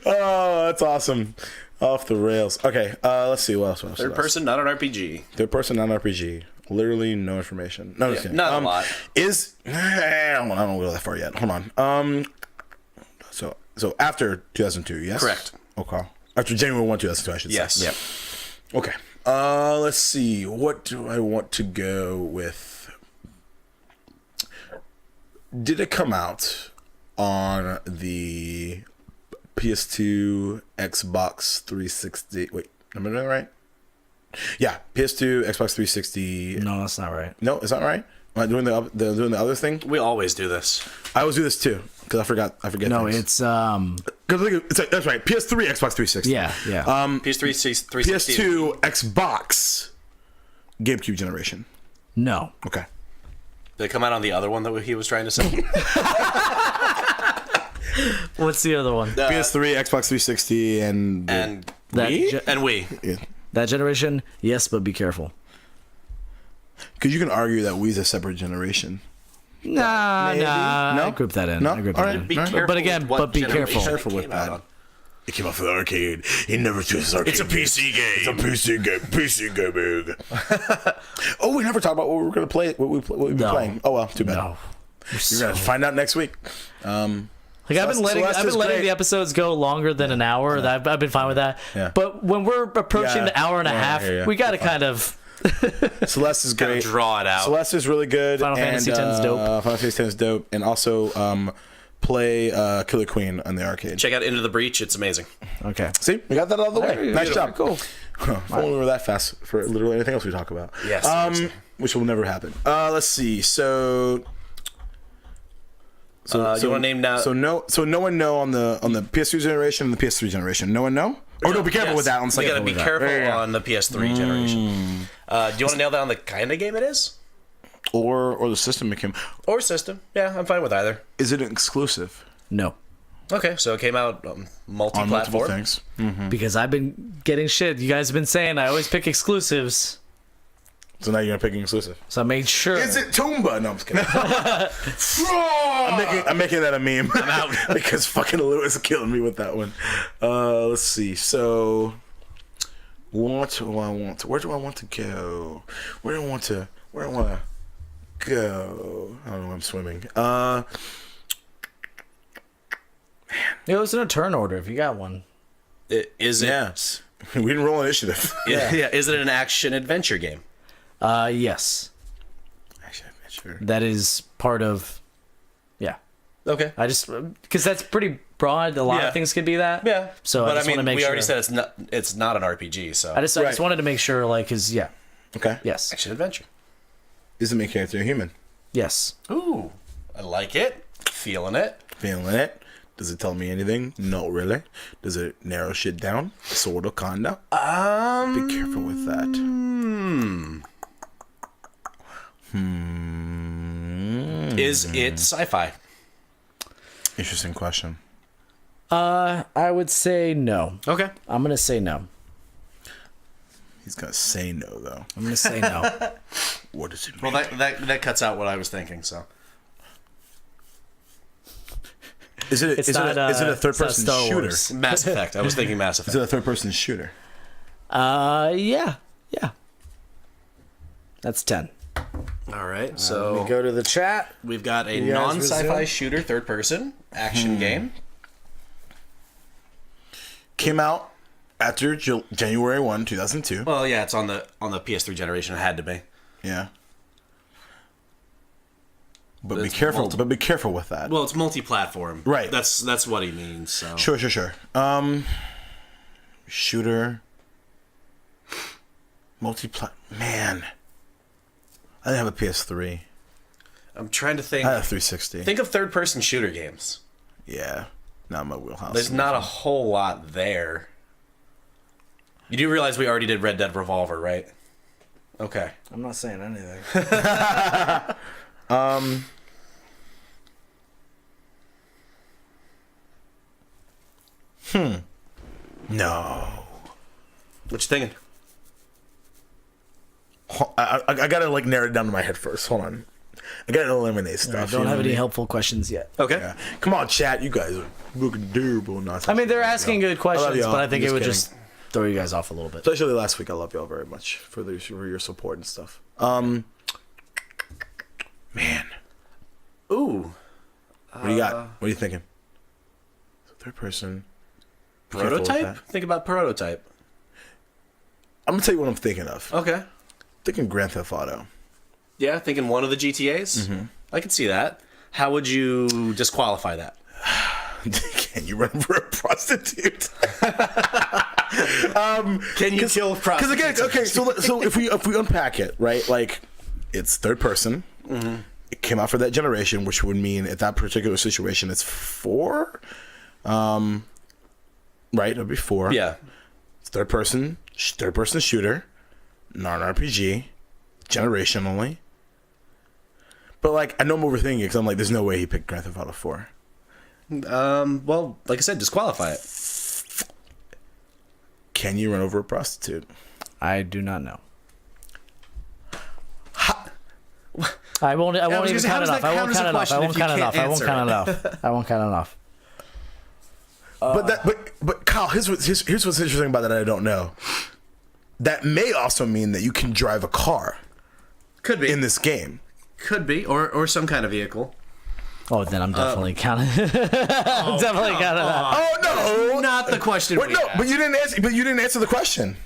Oh, that's awesome. Off the rails. Okay, let's see what else. Third person, not an RPG. Third person, not RPG. Literally no information. No, just kidding. Not a lot. I don't go that far yet. Hold on. So after 2002, yes? Correct. Okay. After January 1, 2002, I should say. Yes. Yep. Okay. Let's see. What do I want to go with? Did it come out on the PS2, Xbox 360? Wait, am I doing that right? Yeah, PS2, Xbox 360. No, that's not right. No, it's not right. Am I doing doing the other thing? We always do this. I always do this too because I forget. No, things. it's That's right. PS3, Xbox 360. yeah. PS3, 360. PS2, Xbox, GameCube generation. No. Okay. Did it come out on the other one that he was trying to say? What's the other one? PS3, Xbox 360, and and That we? ge- And we. yeah. That generation? Yes, but be careful. Because you can argue that Wii's a separate generation. Nah. No? I group that in. No? I group All that right. in. Be But careful. again, with what but be generation careful. it Careful with came out that. on. It came out for the arcade. It never chooses arcade. It's a PC game. It's a PC game. PC gaming. Oh, we never talked about what we were going to play. What we've been No. playing. Oh well, too bad. No. You're gonna find out next week. Like I've been letting Celeste is great. the episodes go longer than an hour. That I've been fine with that. Yeah. But when we're approaching Yeah. the hour and a Yeah, half, I hear ya. we got to kind of. Celeste is Gotta great. draw it out. Celeste is really good. Final Fantasy X is dope. Final Fantasy X is dope, and also play Killer Queen on the arcade. Check out Into the Breach. It's amazing. Okay. See, we got that out of the way. Very Nice beautiful. job. Cool. If only we were that fast for literally anything else we talk about. Yes, seriously. Which will never happen. Let's see. So You want to name now? no one know on the PS2 generation and the PS3 generation. No one know. Or no, be careful Yes. with that. On We gotta be careful on the PS3 generation. Do you want to nail down the kind of game it is? Or the system became. Or system? Yeah, I'm fine with either. Is it an exclusive No. Okay, so it came out on multiple multi-platform. things? Because I've been getting shit. You guys have been saying I always pick exclusives. So now you're gonna pick an exclusive. So I made sure. Is it Toomba? No, I'm just kidding. I'm making that a meme. I'm out because fucking Lewis killed me with that one. Let's see. So, what do I want? Where do I want to go? Where do I want to go? I don't know. I'm swimming. It was in a turn order if you got one. Is it? Yeah. We didn't roll initiative. Yeah. Is it an action adventure game? Yes. Action adventure. That is part of. Yeah. Okay. I just because that's pretty broad. A lot Yeah. of things could be that. Yeah. So but I just want to make we sure. already said it's not an RPG. So I just Right. wanted to make sure, like, cause yeah. Okay. Yes. action adventure. Is the main character a human? Yes. Ooh, I like it. Feeling it. Feeling it? Does it tell me anything? No, really. Does it narrow shit down? Sort of, kinda. Be careful with that. Is it sci-fi? Interesting question. I would say no. Okay. I'm gonna say no. He's gonna say no though. I'm gonna say no. What does it mean? Well, that cuts out what I was thinking. So Is it It's is not, it a, is it a third it's not person Star shooter? Wars. Mass Effect. I was thinking Mass Is Effect. it a third person shooter? Yeah. That's 10. All right. So Go to the chat. we've got a You guys non-sci-fi resume? shooter, third-person action game. Came out after January 1, 2002. Well, yeah, it's on the PS3 generation. It had to be. Yeah. But be It's careful. multiple- But be careful with that. Well, it's multi-platform. Right. That's what he means. So Sure. Shooter. Man. I didn't have a PS3. I'm trying to think. I had a 360. Think of third-person shooter games. Yeah. Not my wheelhouse. There's not a whole lot there. You do realize we already did Red Dead Revolver, right? Okay. I'm not saying anything. No. What you thinking? I gotta like narrow it down to my head first. Hold on. I gotta eliminate stuff. I you don't know have what any I mean? helpful questions yet. Okay. Yeah. Come on, chat. You guys are looking durable. Not I mean, they're asking good questions, y'all. but I think I'm it would kidding. just throw you guys off a little bit. Especially last week. I love y'all very much for your support and stuff. Man, Ooh. what do you got? What are you thinking? Third person. Be careful with Prototype? that. Think about Prototype. I'm gonna tell you what I'm thinking of. Okay. Thinking Grand Theft Auto. Yeah, thinking one of the GTAs. I can see that. How would you disqualify that? Can you run over a prostitute? Can you kill Because prostitutes? again, okay, so if we unpack it, right? Like, it's third person. It came out for that generation, which would mean at that particular situation, it's 4. Right, it'll be 4. Yeah. It's third person shooter, non-RPG, generation only. But like, I know I'm overthinking it because I'm like, there's no way he picked Grand Theft Auto 4. Well, like I said, disqualify it. Can you run over a prostitute? I do not know. I won't even gonna say, count it how off. does I that won't count as a count it off. I question won't if you count it can't off. I won't answer count it off. I won't count it off. But Kyle, here's what's interesting about that I don't know. That may also mean that you can drive a car Could be. in this game. Could be. Or some kind of vehicle. Oh, then I'm definitely counting. I'm definitely counting that. Oh no, Not the question But we no, asked. but you didn't answer. But you didn't answer the question.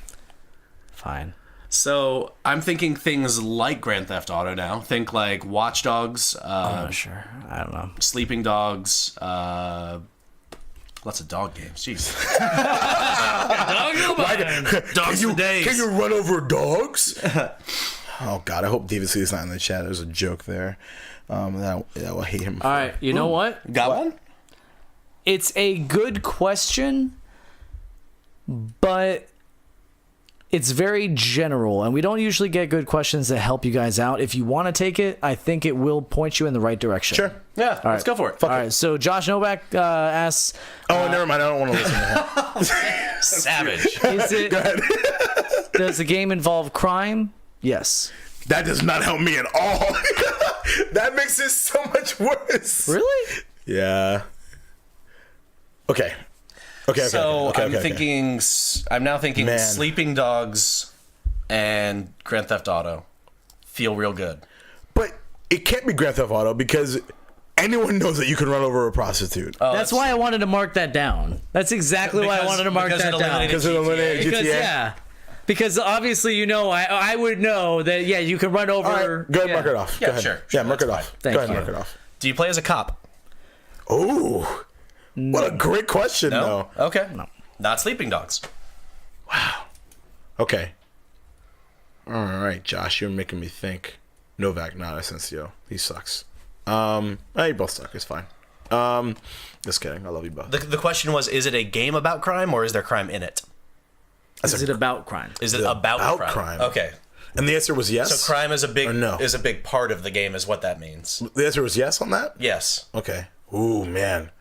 Fine. So I'm thinking things like Grand Theft Auto now. Think like Watch Dogs, I'm not sure. I don't know. Sleeping Dogs, lots of dog games. Jeez. Dogs for days. Can you run over dogs? Oh God, I hope David C is not in the chat. There's a joke there. That I will hate him. For. All right. You know what? Got one? It's a good question, but it's very general, and we don't usually get good questions that help you guys out. If you want to take it, I think it will point you in the right direction. Sure. Yeah, let's go for it. All right. So Josh Novak asks, Oh, never mind. I don't want to listen to that. Savage. "Is it? Does the game involve crime?" Yes. That does not help me at all. That makes it so much worse. Really? Yeah. Okay. So I'm thinking. I'm now thinking Man. Sleeping Dogs and Grand Theft Auto feel real good. But it can't be Grand Theft Auto because anyone knows that you can run over a prostitute. That's why I wanted to mark that down. That's exactly why I wanted to mark because that it down. eliminated Because it eliminated Because GTA. yeah, Because obviously, you know, I would know that. Yeah, you can run over. All right, go ahead, mark it off. Yeah, go ahead. sure, Yeah, mark it that's off. fine. Go ahead, Thank mark you. it off. Do you play as a cop? Oh, what a great question, No. though. Okay. No. Not Sleeping Dogs. Okay. All right, Josh, you're making me think. Novak, not Asensio. He sucks. You both suck. It's fine. Just kidding. I love you both. The question was, is it a game about crime or is there crime in it? Is it about crime? Is it about crime? Okay. And the answer was yes. So crime is a big Or no? is a big part of the game, is what that means. The answer was yes on that. Yes. Okay. Ooh, man.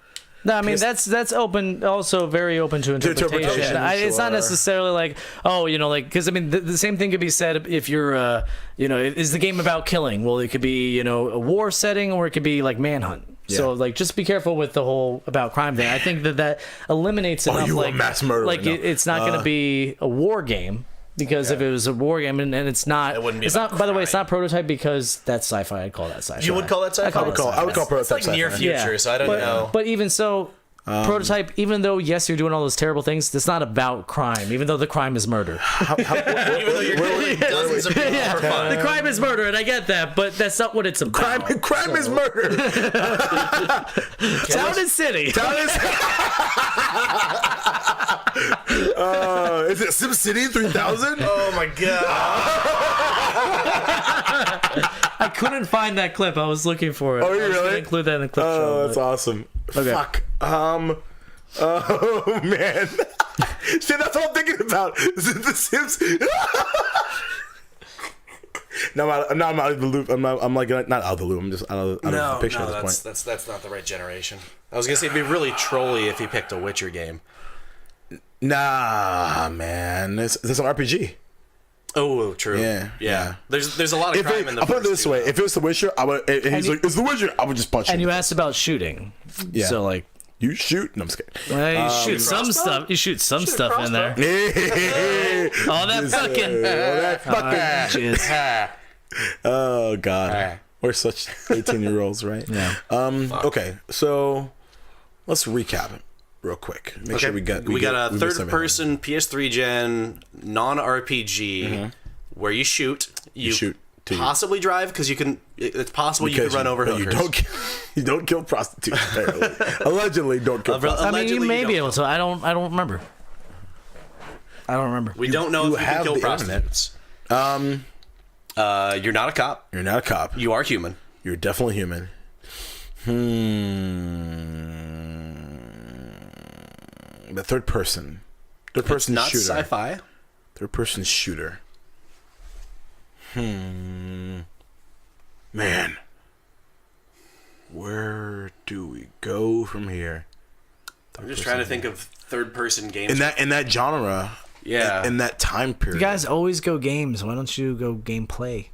No, I mean that's open, also very open to interpretation. interpretation, It's not sure. necessarily like, oh, you know, like, because I mean the same thing could be said if you're, you know, is the game about killing? Well, it could be, you know, a war setting, or it could be like Manhunt. So like, just be careful with the whole about crime thing. I think that eliminates enough. you a like mass murderer. Like No. it's not going to be a war game. Because if it was a war game, and it's not, It wouldn't be it's about not. By the way, it's crime. not Prototype, because that's sci-fi. I'd call that sci-fi. You would call that sci-fi? I I would call It's prototype like near sci-fi. future, so I don't know. But even so, Prototype, even though, yes, you're doing all those terrible things, it's not about crime, even though the crime is murder. Even though you're killing dozens of people for fun. The crime is murder, and I get that, but that's not what it's about. Crime is murder. Town and City. Is it SimCity 3000? Oh my god. I couldn't find that clip. I was looking for it. Oh, you I was gonna really? include that in the clip Oh, show. that's awesome. Okay. Fuck. Oh man. See, that's what I'm thinking about. The Sims. No, I'm out of the loop. I'm like not out of the loop. I'm just out of the picture at this point. that's not the right generation. I was gonna say it'd be really trolly if he picked a Witcher game. Nah, man. It's an RPG. Oh, true. Yeah. There's a lot of crime in the I'll put it first this two, way: though. if it was The Witcher, I would. And he's you- like, "It's The Witcher." I would just punch him. And you asked about shooting. Yeah. So, like, You shoot? No, I'm scared. you shoot some stuff. You shoot some stuff in there. All that fucking. Jizz. Oh God, we're such 18-year-olds, right? Yeah. Okay, so let's recap it real quick. Make sure we got a we missed third-person PS3 gen non-RPG where you shoot. You shoot to you. possibly drive because you can. It's possible you Because could run over but hookers. you don't kill prostitutes. Apparently, allegedly, don't kill prostitutes. I mean, you Allegedly, may you be don't. able to. I don't remember. I don't remember. We don't know you if you have can kill the internet. prostitutes. You're not a cop. You're not a cop. You are human. You're definitely human. The third person Not shooter. sci-fi. Third person shooter. Man. Where do we go from here? I'm just trying to think of third-person games. In that genre. Yeah. In that time period. You guys always go games. Why don't you go gameplay?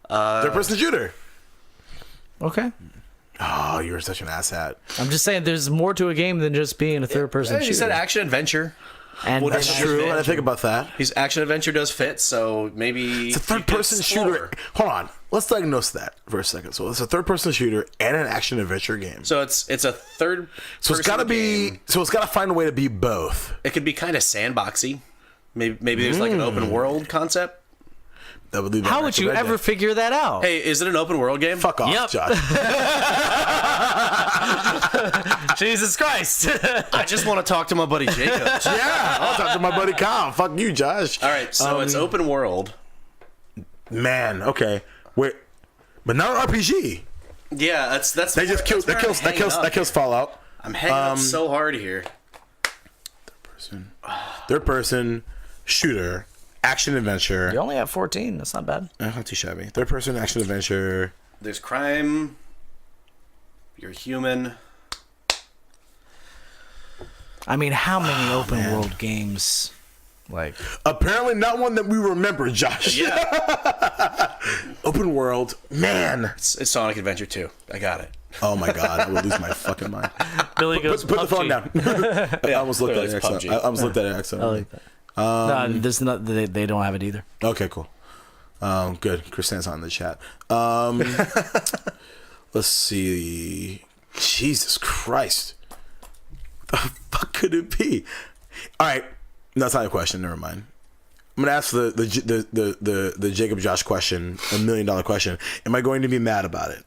Third person shooter. Okay. Oh, you're such an asshat. I'm just saying, there's more to a game than just being a third-person He shooter. said action adventure. And Would That's Nice true. fit. I think about that. His action adventure does fit, so maybe It's a third person shooter. Hold on. Let's diagnose that for a second. So it's a third person shooter and an action adventure game. So it's a third. So it's got to be. game. So it's got to find a way to be both. It could be kind of sandboxy. Maybe there's like an open world concept. That would leave. how would you ever figure that out? Hey, is it an open world game? Fuck off, Yep. Josh. Jesus Christ. I just want to talk to my buddy Jacob. Yeah, I'll talk to my buddy Kyle. Fuck you, Josh. All right, so it's open world. Man, okay. Wait, but not an RPG. Yeah, that's They just kills. That kills Fallout. I'm hanging up so hard here. Third person shooter, action adventure. You only have 14. That's not bad. Not too shabby. Third person action adventure. There's crime. You're human. I mean, how many open world games? Like, Apparently not one that we remember, Josh. Yeah, Open world, man. it's Sonic Adventure 2. I got it. Oh my god, I would lose my fucking mind. Billy goes, Put the phone PUBG. down. I almost looked at Clearly it. it's accidentally. PUBG. I almost looked at it I accidentally. like that. No, there's not. They don't have it either. Okay, cool. Good. Kristan's on the chat. Let's see. Jesus Christ. What the fuck could it be? All right. That's not a question. Never mind. I'm gonna ask the Jacob Josh question, $1 million question. Am I going to be mad about it?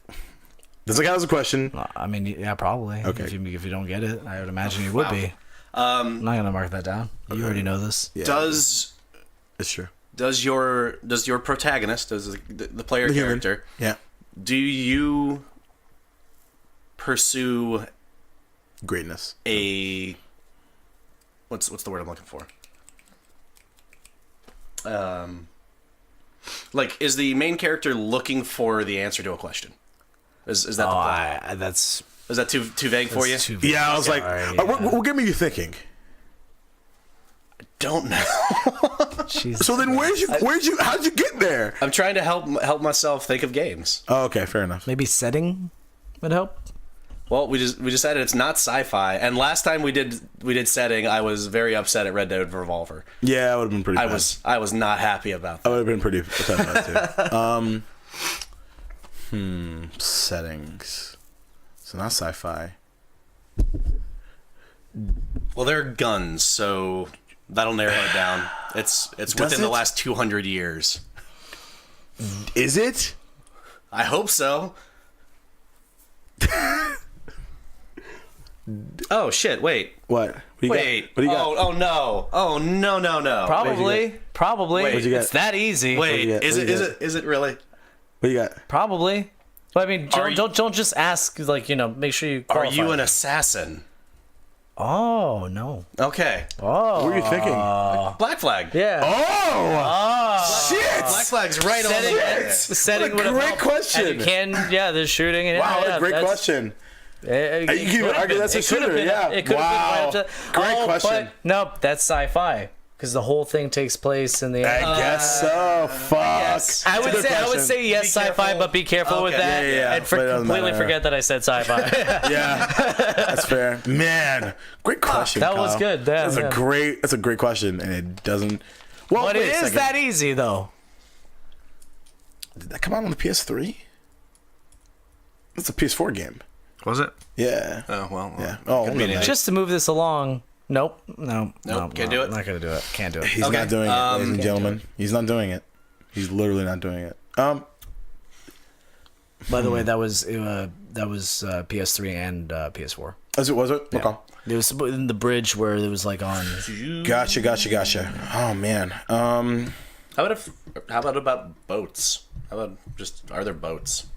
Does it count as a question? I mean, yeah, probably. Okay. If you don't get it, I would imagine you would be. I'm not gonna mark that down. You already know this. Yeah. It's true. Does your protagonist, does the player The human. character, Yeah. do you pursue Greatness. a what's the word I'm looking for? Like, is the main character looking for the answer to a question? Is that the point? That's Is that too vague for you? too Yeah, I was like, Sorry, what get me you thinking? Don't know. Jesus. So then how'd you get there? I'm trying to help myself think of games. Oh, okay, fair enough. Maybe setting would help. Well, we decided it's not sci-fi, and last time we did setting, I was very upset at Red Dead Revolver. Yeah, I would have been pretty bad. I was not happy about that. I would have been pretty upset about it too. Settings. So not sci-fi. Well, they're guns, so that'll narrow it down. It's within the last 200 years. Is it? I hope so. Oh shit! Wait. What? What do you Wait. got? What do you got? Oh no! Oh no! Probably. What'd you get? It's that easy. Wait. get? Is What do you it really? What do you got? Probably. But I mean, Are you- don't just ask. Like, make sure you. Are Qualify. you an assassin? Oh no. Okay. Oh. What were you thinking? Black Flag. Yeah. Oh! Shit! Black Flag's right on Setting, the setting What a would great help. question. And you can, there's shooting. And Wow, what yeah, a great that's- question. It You can even could've argue been. that's a It could've shooter, been. yeah. It could've Wow. been right up to, Great question. But no, that's sci-fi because the whole thing takes place in the. I guess so. Fuck. yes. I would Good say question. yes, Be sci-fi, careful. but be careful with Okay. that, Yeah. and But it doesn't completely matter. forget that I said sci-fi. Yeah, that's fair. Man, great question. That was Kyle. good. Yeah, That's yeah. That's a great question, and it doesn't. Well, But wait it a is second. that easy though. Did that come out on the PS3? That's a PS4 game. Was it? Yeah. Oh well. Yeah. Oh, Could be no, an Just to move this along. Nope. No. Can't do it? Not gonna do it. Can't do it. He's Okay. not doing it, ladies and gentlemen. He's not doing it. He's literally not doing it. By the way, that was PS3 and PS4. Was it? Yeah. Okay. It was in the bridge where it was like on. Gotcha. Oh man. How about boats? How about are there boats?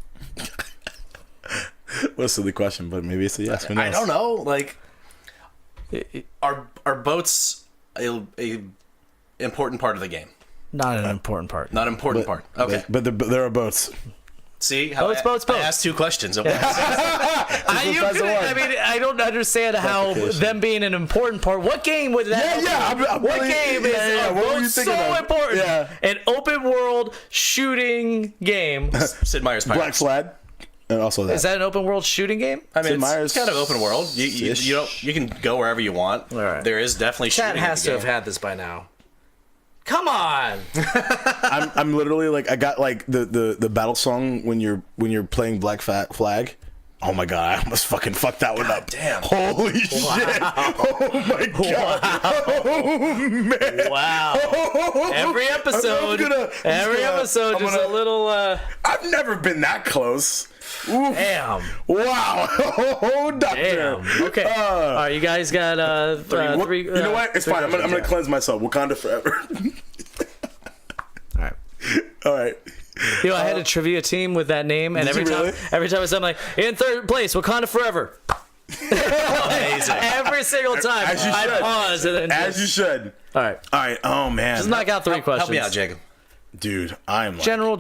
What a silly question, but maybe it's a yes. Who knows? I don't know. Like, are boats a important part of the game? Not an important part. Not important part. Okay. But there are boats. See how Boats. I asked 2 questions. At once. I mean, I don't understand how them being an important part. What game would that? Yeah. What game is What were you boats thinking so of? important? Yeah. An open world shooting game. Sid Meier's Pirates. Black Flag, and also that. Is that an open world shooting game? I mean, Sid it's Meier's kind of open world. You can go wherever you want. All right. There is definitely Chat shooting in has the to have game. had this by now. Come on. I'm literally like I got like the battle song when you're playing Black Flag. Oh my god, I almost fucking fucked that one up. Damn. Holy shit. Oh my god. Oh man. Wow. Every episode. Episode just a little. I've never been that close. Oof. Damn. Wow. Oh, doctor. Damn. Okay. All right, you guys got three. You know what? It's fine. I'm gonna cleanse myself. Wakanda forever. All right. All right. I had a trivia team with that name, and Did you really? every time I said, I'm like, in third place, Wakanda Forever. Amazing. Every single time, As you I should. pause and then. As you should. All right. All right. Oh man. Just knock out 3 questions. Help me out, Jacob. Dude, I'm like, General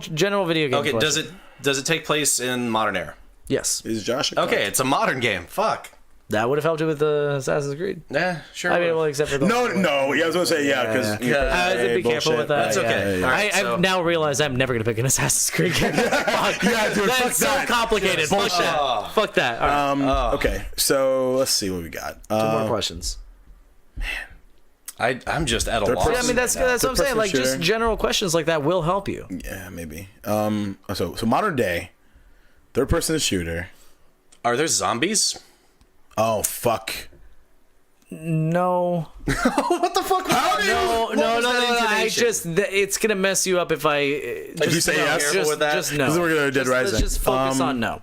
video game. Okay, question. does it take place in modern era? Yes. Is Josh Okay, it's a modern game. Fuck. That would have helped you with the Assassin's Creed. Yeah, sure. I mean, well, except for the. No. Yeah, I was gonna say because I would be careful with that. That's okay. Yeah. All right, so- I've now realized I'm never gonna pick an Assassin's Creed game. Fuck. Yeah, dude, fuck That's so that. complicated. Fuck that. Fuck that. All right. Okay, so let's see what we got. 2 more questions. I'm just at a loss. Yeah, I mean, that's what I'm saying. Like, just shooter. general questions like that will help you. Yeah, maybe. So modern day, third-person shooter. Are there zombies? Oh fuck. No. What the fuck? How do you? No. I intonation? just it's gonna mess you up if I. If you say yes, careful with that. Just no. This is we're gonna Dead Rising. Let's just focus on no.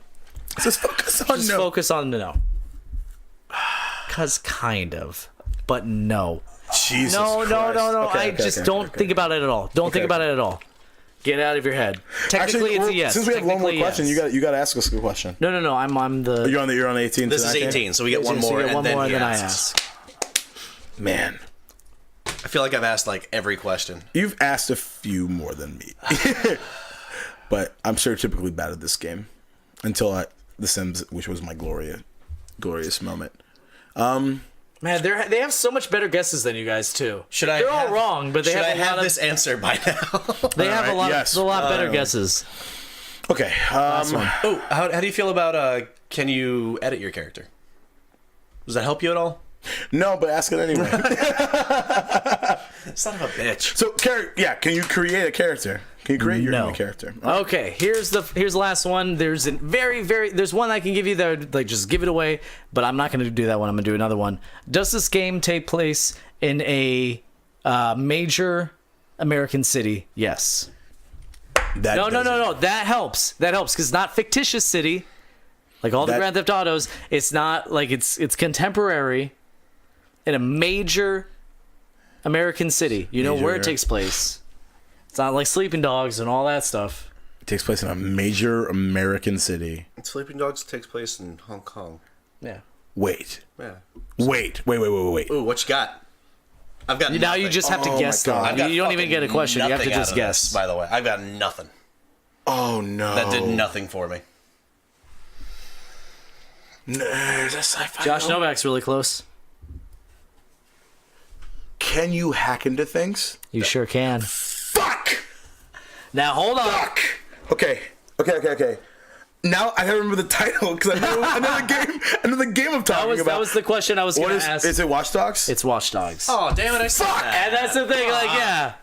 Just focus on Just no. focus on no. Cause kind of, but no. Jesus No. Christ. I just don't think about it at all. Don't think about it at all. Get it out of your head. Technically, it's a yes. Since we have one more Technically, question, yes. you got to ask us a question. No. I'm the. You're on 18. This is 18, so we get one So more, you get one and more, then and he then I asks. ask. Man, I feel like I've asked like every question. you've asked a few more than me, but I'm stereotypically bad at this game until The Sims, which was my glorious moment. Man, they have so much better guesses than you guys too. They're all have- wrong, but they Should have I a lot have of this answer by now? they have a lot yes. of better guesses. Okay. Oh, how do you feel about can you edit your character? Does that help you at all? No, but ask it anyway. Son of a bitch. So, can you create a character? Can you create your own character? Okay, here's the last one. There's a there's one I can give you that would, like, just give it away, but I'm not going to do that one. I'm going to do another one. Does this game take place in a major American city? Yes. No. That helps. Because it's not fictitious city, like all the Grand Theft Autos. It's not like it's contemporary in a major American city. You know where it takes place. It's not like Sleeping Dogs and all that stuff. It takes place in a major American city. Sleeping Dogs takes place in Hong Kong. Yeah. Wait. Yeah. Wait. Ooh, what you got? I've got Now nothing. you just have to Oh guess my though. God. You don't even get a question. You have to Nothing just out of guess. this, by the way, I've got nothing. Oh no. That did nothing for me. No, is that sci-fi? Josh Novak's really close. Can you hack into things? You sure can. Fuck! Now hold on. Fuck! Okay. Now I gotta remember the title because I know another game I'm talking about. That was the question I was going to ask. Is it Watch Dogs? It's Watch Dogs. Oh damn it! I saw that. And that's the thing. Like, yeah.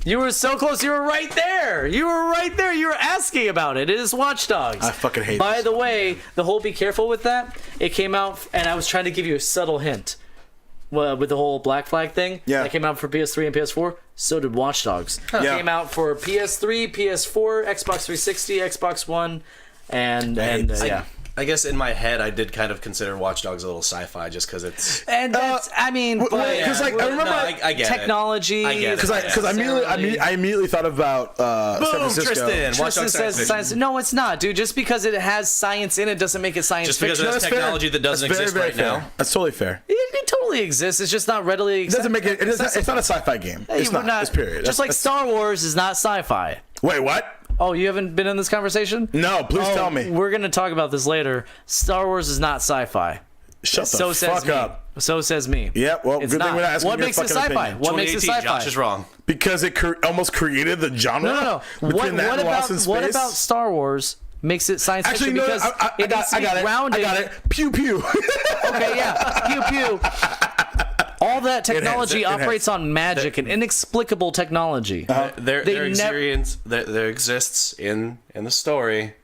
You were so close. You were right there. You were asking about it. It is Watch Dogs. I fucking hate By this. the way, the whole be careful with that. It came out, and I was trying to give you a subtle hint. With the whole Black Flag thing. Yeah. That came out for PS3 and PS4. So did Watch Dogs. Yeah. Came out for PS3, PS4, Xbox 360, Xbox One, and yeah. I guess in my head, I did kind of consider Watch Dogs a little sci-fi just because it's. And that's, I mean, because like I remember I get technology. I get it. because I immediately thought about San Boom, Francisco. Tristan. Watch Tristan Dogs says science. No, it's not, dude. Just because it has science in it doesn't make it science Just because fiction. it has That's fair. technology that doesn't That's exist very right fair. now. That's totally fair. It totally exists. It's just not readily. It doesn't make it. It's not a sci-fi game. It's not. It's period. Just like Star Wars is not sci-fi. Wait, what? Oh, you haven't been in this conversation? No, please tell me. We're gonna talk about this later. Star Wars is not sci-fi. Shut the So says fuck me. up. So says me. Yeah, well, It's good not. thing we're not asking What your makes it fucking sci-fi? opinion. What makes it 2018, sci-fi? Josh is wrong. Because it almost created the genre. No. Between that What and Lost in about Space. what about Star Wars makes it science Actually, fiction? no, Because I it needs to be grounded. I got it. Pew pew. Okay, yeah. Pew pew. All that technology It has. operates on magic and inexplicable technology. There exists in the story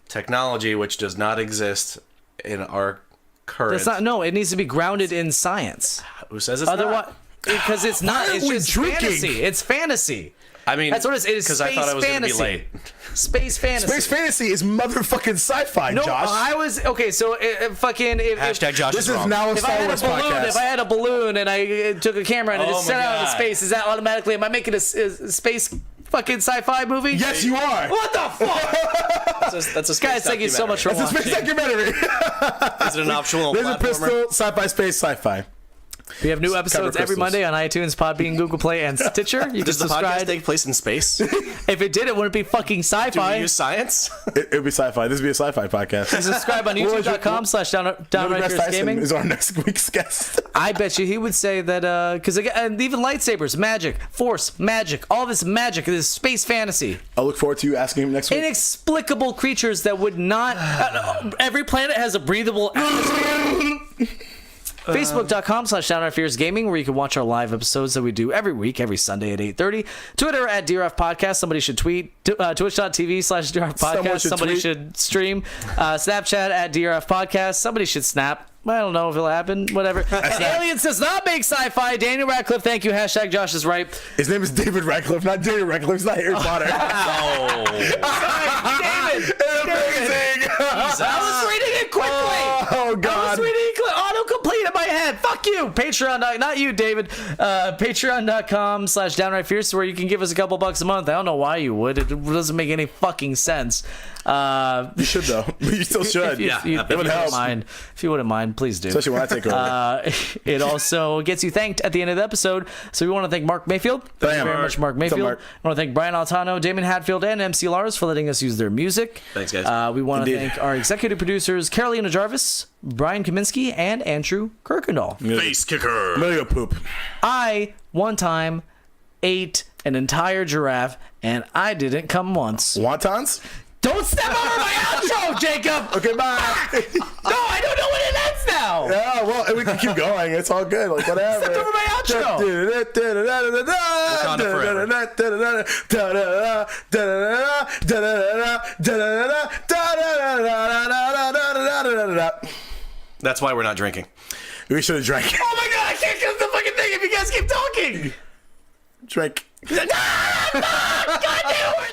technology which does not exist in our current. It's not. No, it needs to be grounded in science. Who says it's Otherwise, not? because it's not. Why are It's we just drinking? fantasy. It's fantasy. I mean, That's what it is. It is because I thought I was going to be fantasy. late. Space fantasy. Space fantasy is motherfucking sci-fi, No, Josh. I was okay. So fucking Hashtag Josh this is is wrong. now a If I Star had a Wars balloon, podcast. if I had a balloon and I took a camera and I Oh just my sent it out into God. space, is that automatically? Am I making a space fucking sci-fi movie? Yes, you are. What the fuck? That's a space Guys, thank you so much for It's a watching. space documentary. Is it an optional There's a platformer? pistol, sci-fi, space, sci-fi. We have new episodes every crystals. Monday on iTunes, Podbean, Google Play, and Stitcher. You can Does the podcast subscribe. take place in space? If it did, it wouldn't be fucking Do sci-fi. we use science? It'd be sci-fi. This would be a sci-fi podcast. Subscribe on What was your- youtube.com/downright Neil deGrasse Fierce Tyson Gaming. is our next week's guest. I bet you he would say that because even lightsabers, magic, force, magic, all this magic, this space fantasy, I'll look forward to you asking him next week. inexplicable creatures that would not. Every planet has a breathable atmosphere. Facebook.com/Downright Fierce Gaming, where you can watch our live episodes that we do every week, every Sunday at 8:30. Twitter at DRF Podcast. Somebody should tweet. Twitch.tv/DRF Podcast. Someone should Somebody tweet. should stream. Snapchat at DRF Podcast. Somebody should snap. I don't know if it'll happen. Whatever. And Aliens does not make sci-fi. Daniel Radcliffe, thank you. Hashtag Josh is right. His name is David Radcliffe, not Daniel Radcliffe. It's not Harry Potter. David. Amazing. I was reading it quickly. Oh, I God. was reading it autocomplete in my head. Fuck you. Patreon, not you, David. Patreon.com/downright fierce, where you can give us a couple bucks a month. I don't know why you would. It doesn't make any fucking sense. You should, though. You still should. If you wouldn't mind, please do. Especially when I take over. It also gets you thanked at the end of the episode. So we want to thank Mark Mayfield. Thank you very much, Mark Mayfield. Mark? I want to thank Brian Altano, Damon Hatfield, and MC Lars for letting us use their music. Thanks, guys. We want to thank our executive producers, Carolina Jarvis, Brian Kaminsky, and Andrew Kirkendall. Face kicker. I'm gonna go poop. I, one time, ate an entire giraffe, and I didn't come once. Wontons? Don't step over my outro, Jacob! Okay, bye. No, I don't know when it ends now! Yeah, well, we can keep going. It's all good. Like, whatever. Step over my outro! That's why we're not drinking. We should have drank. Oh my god, I can't get the fucking thing if you guys keep talking! Drink. God damn it!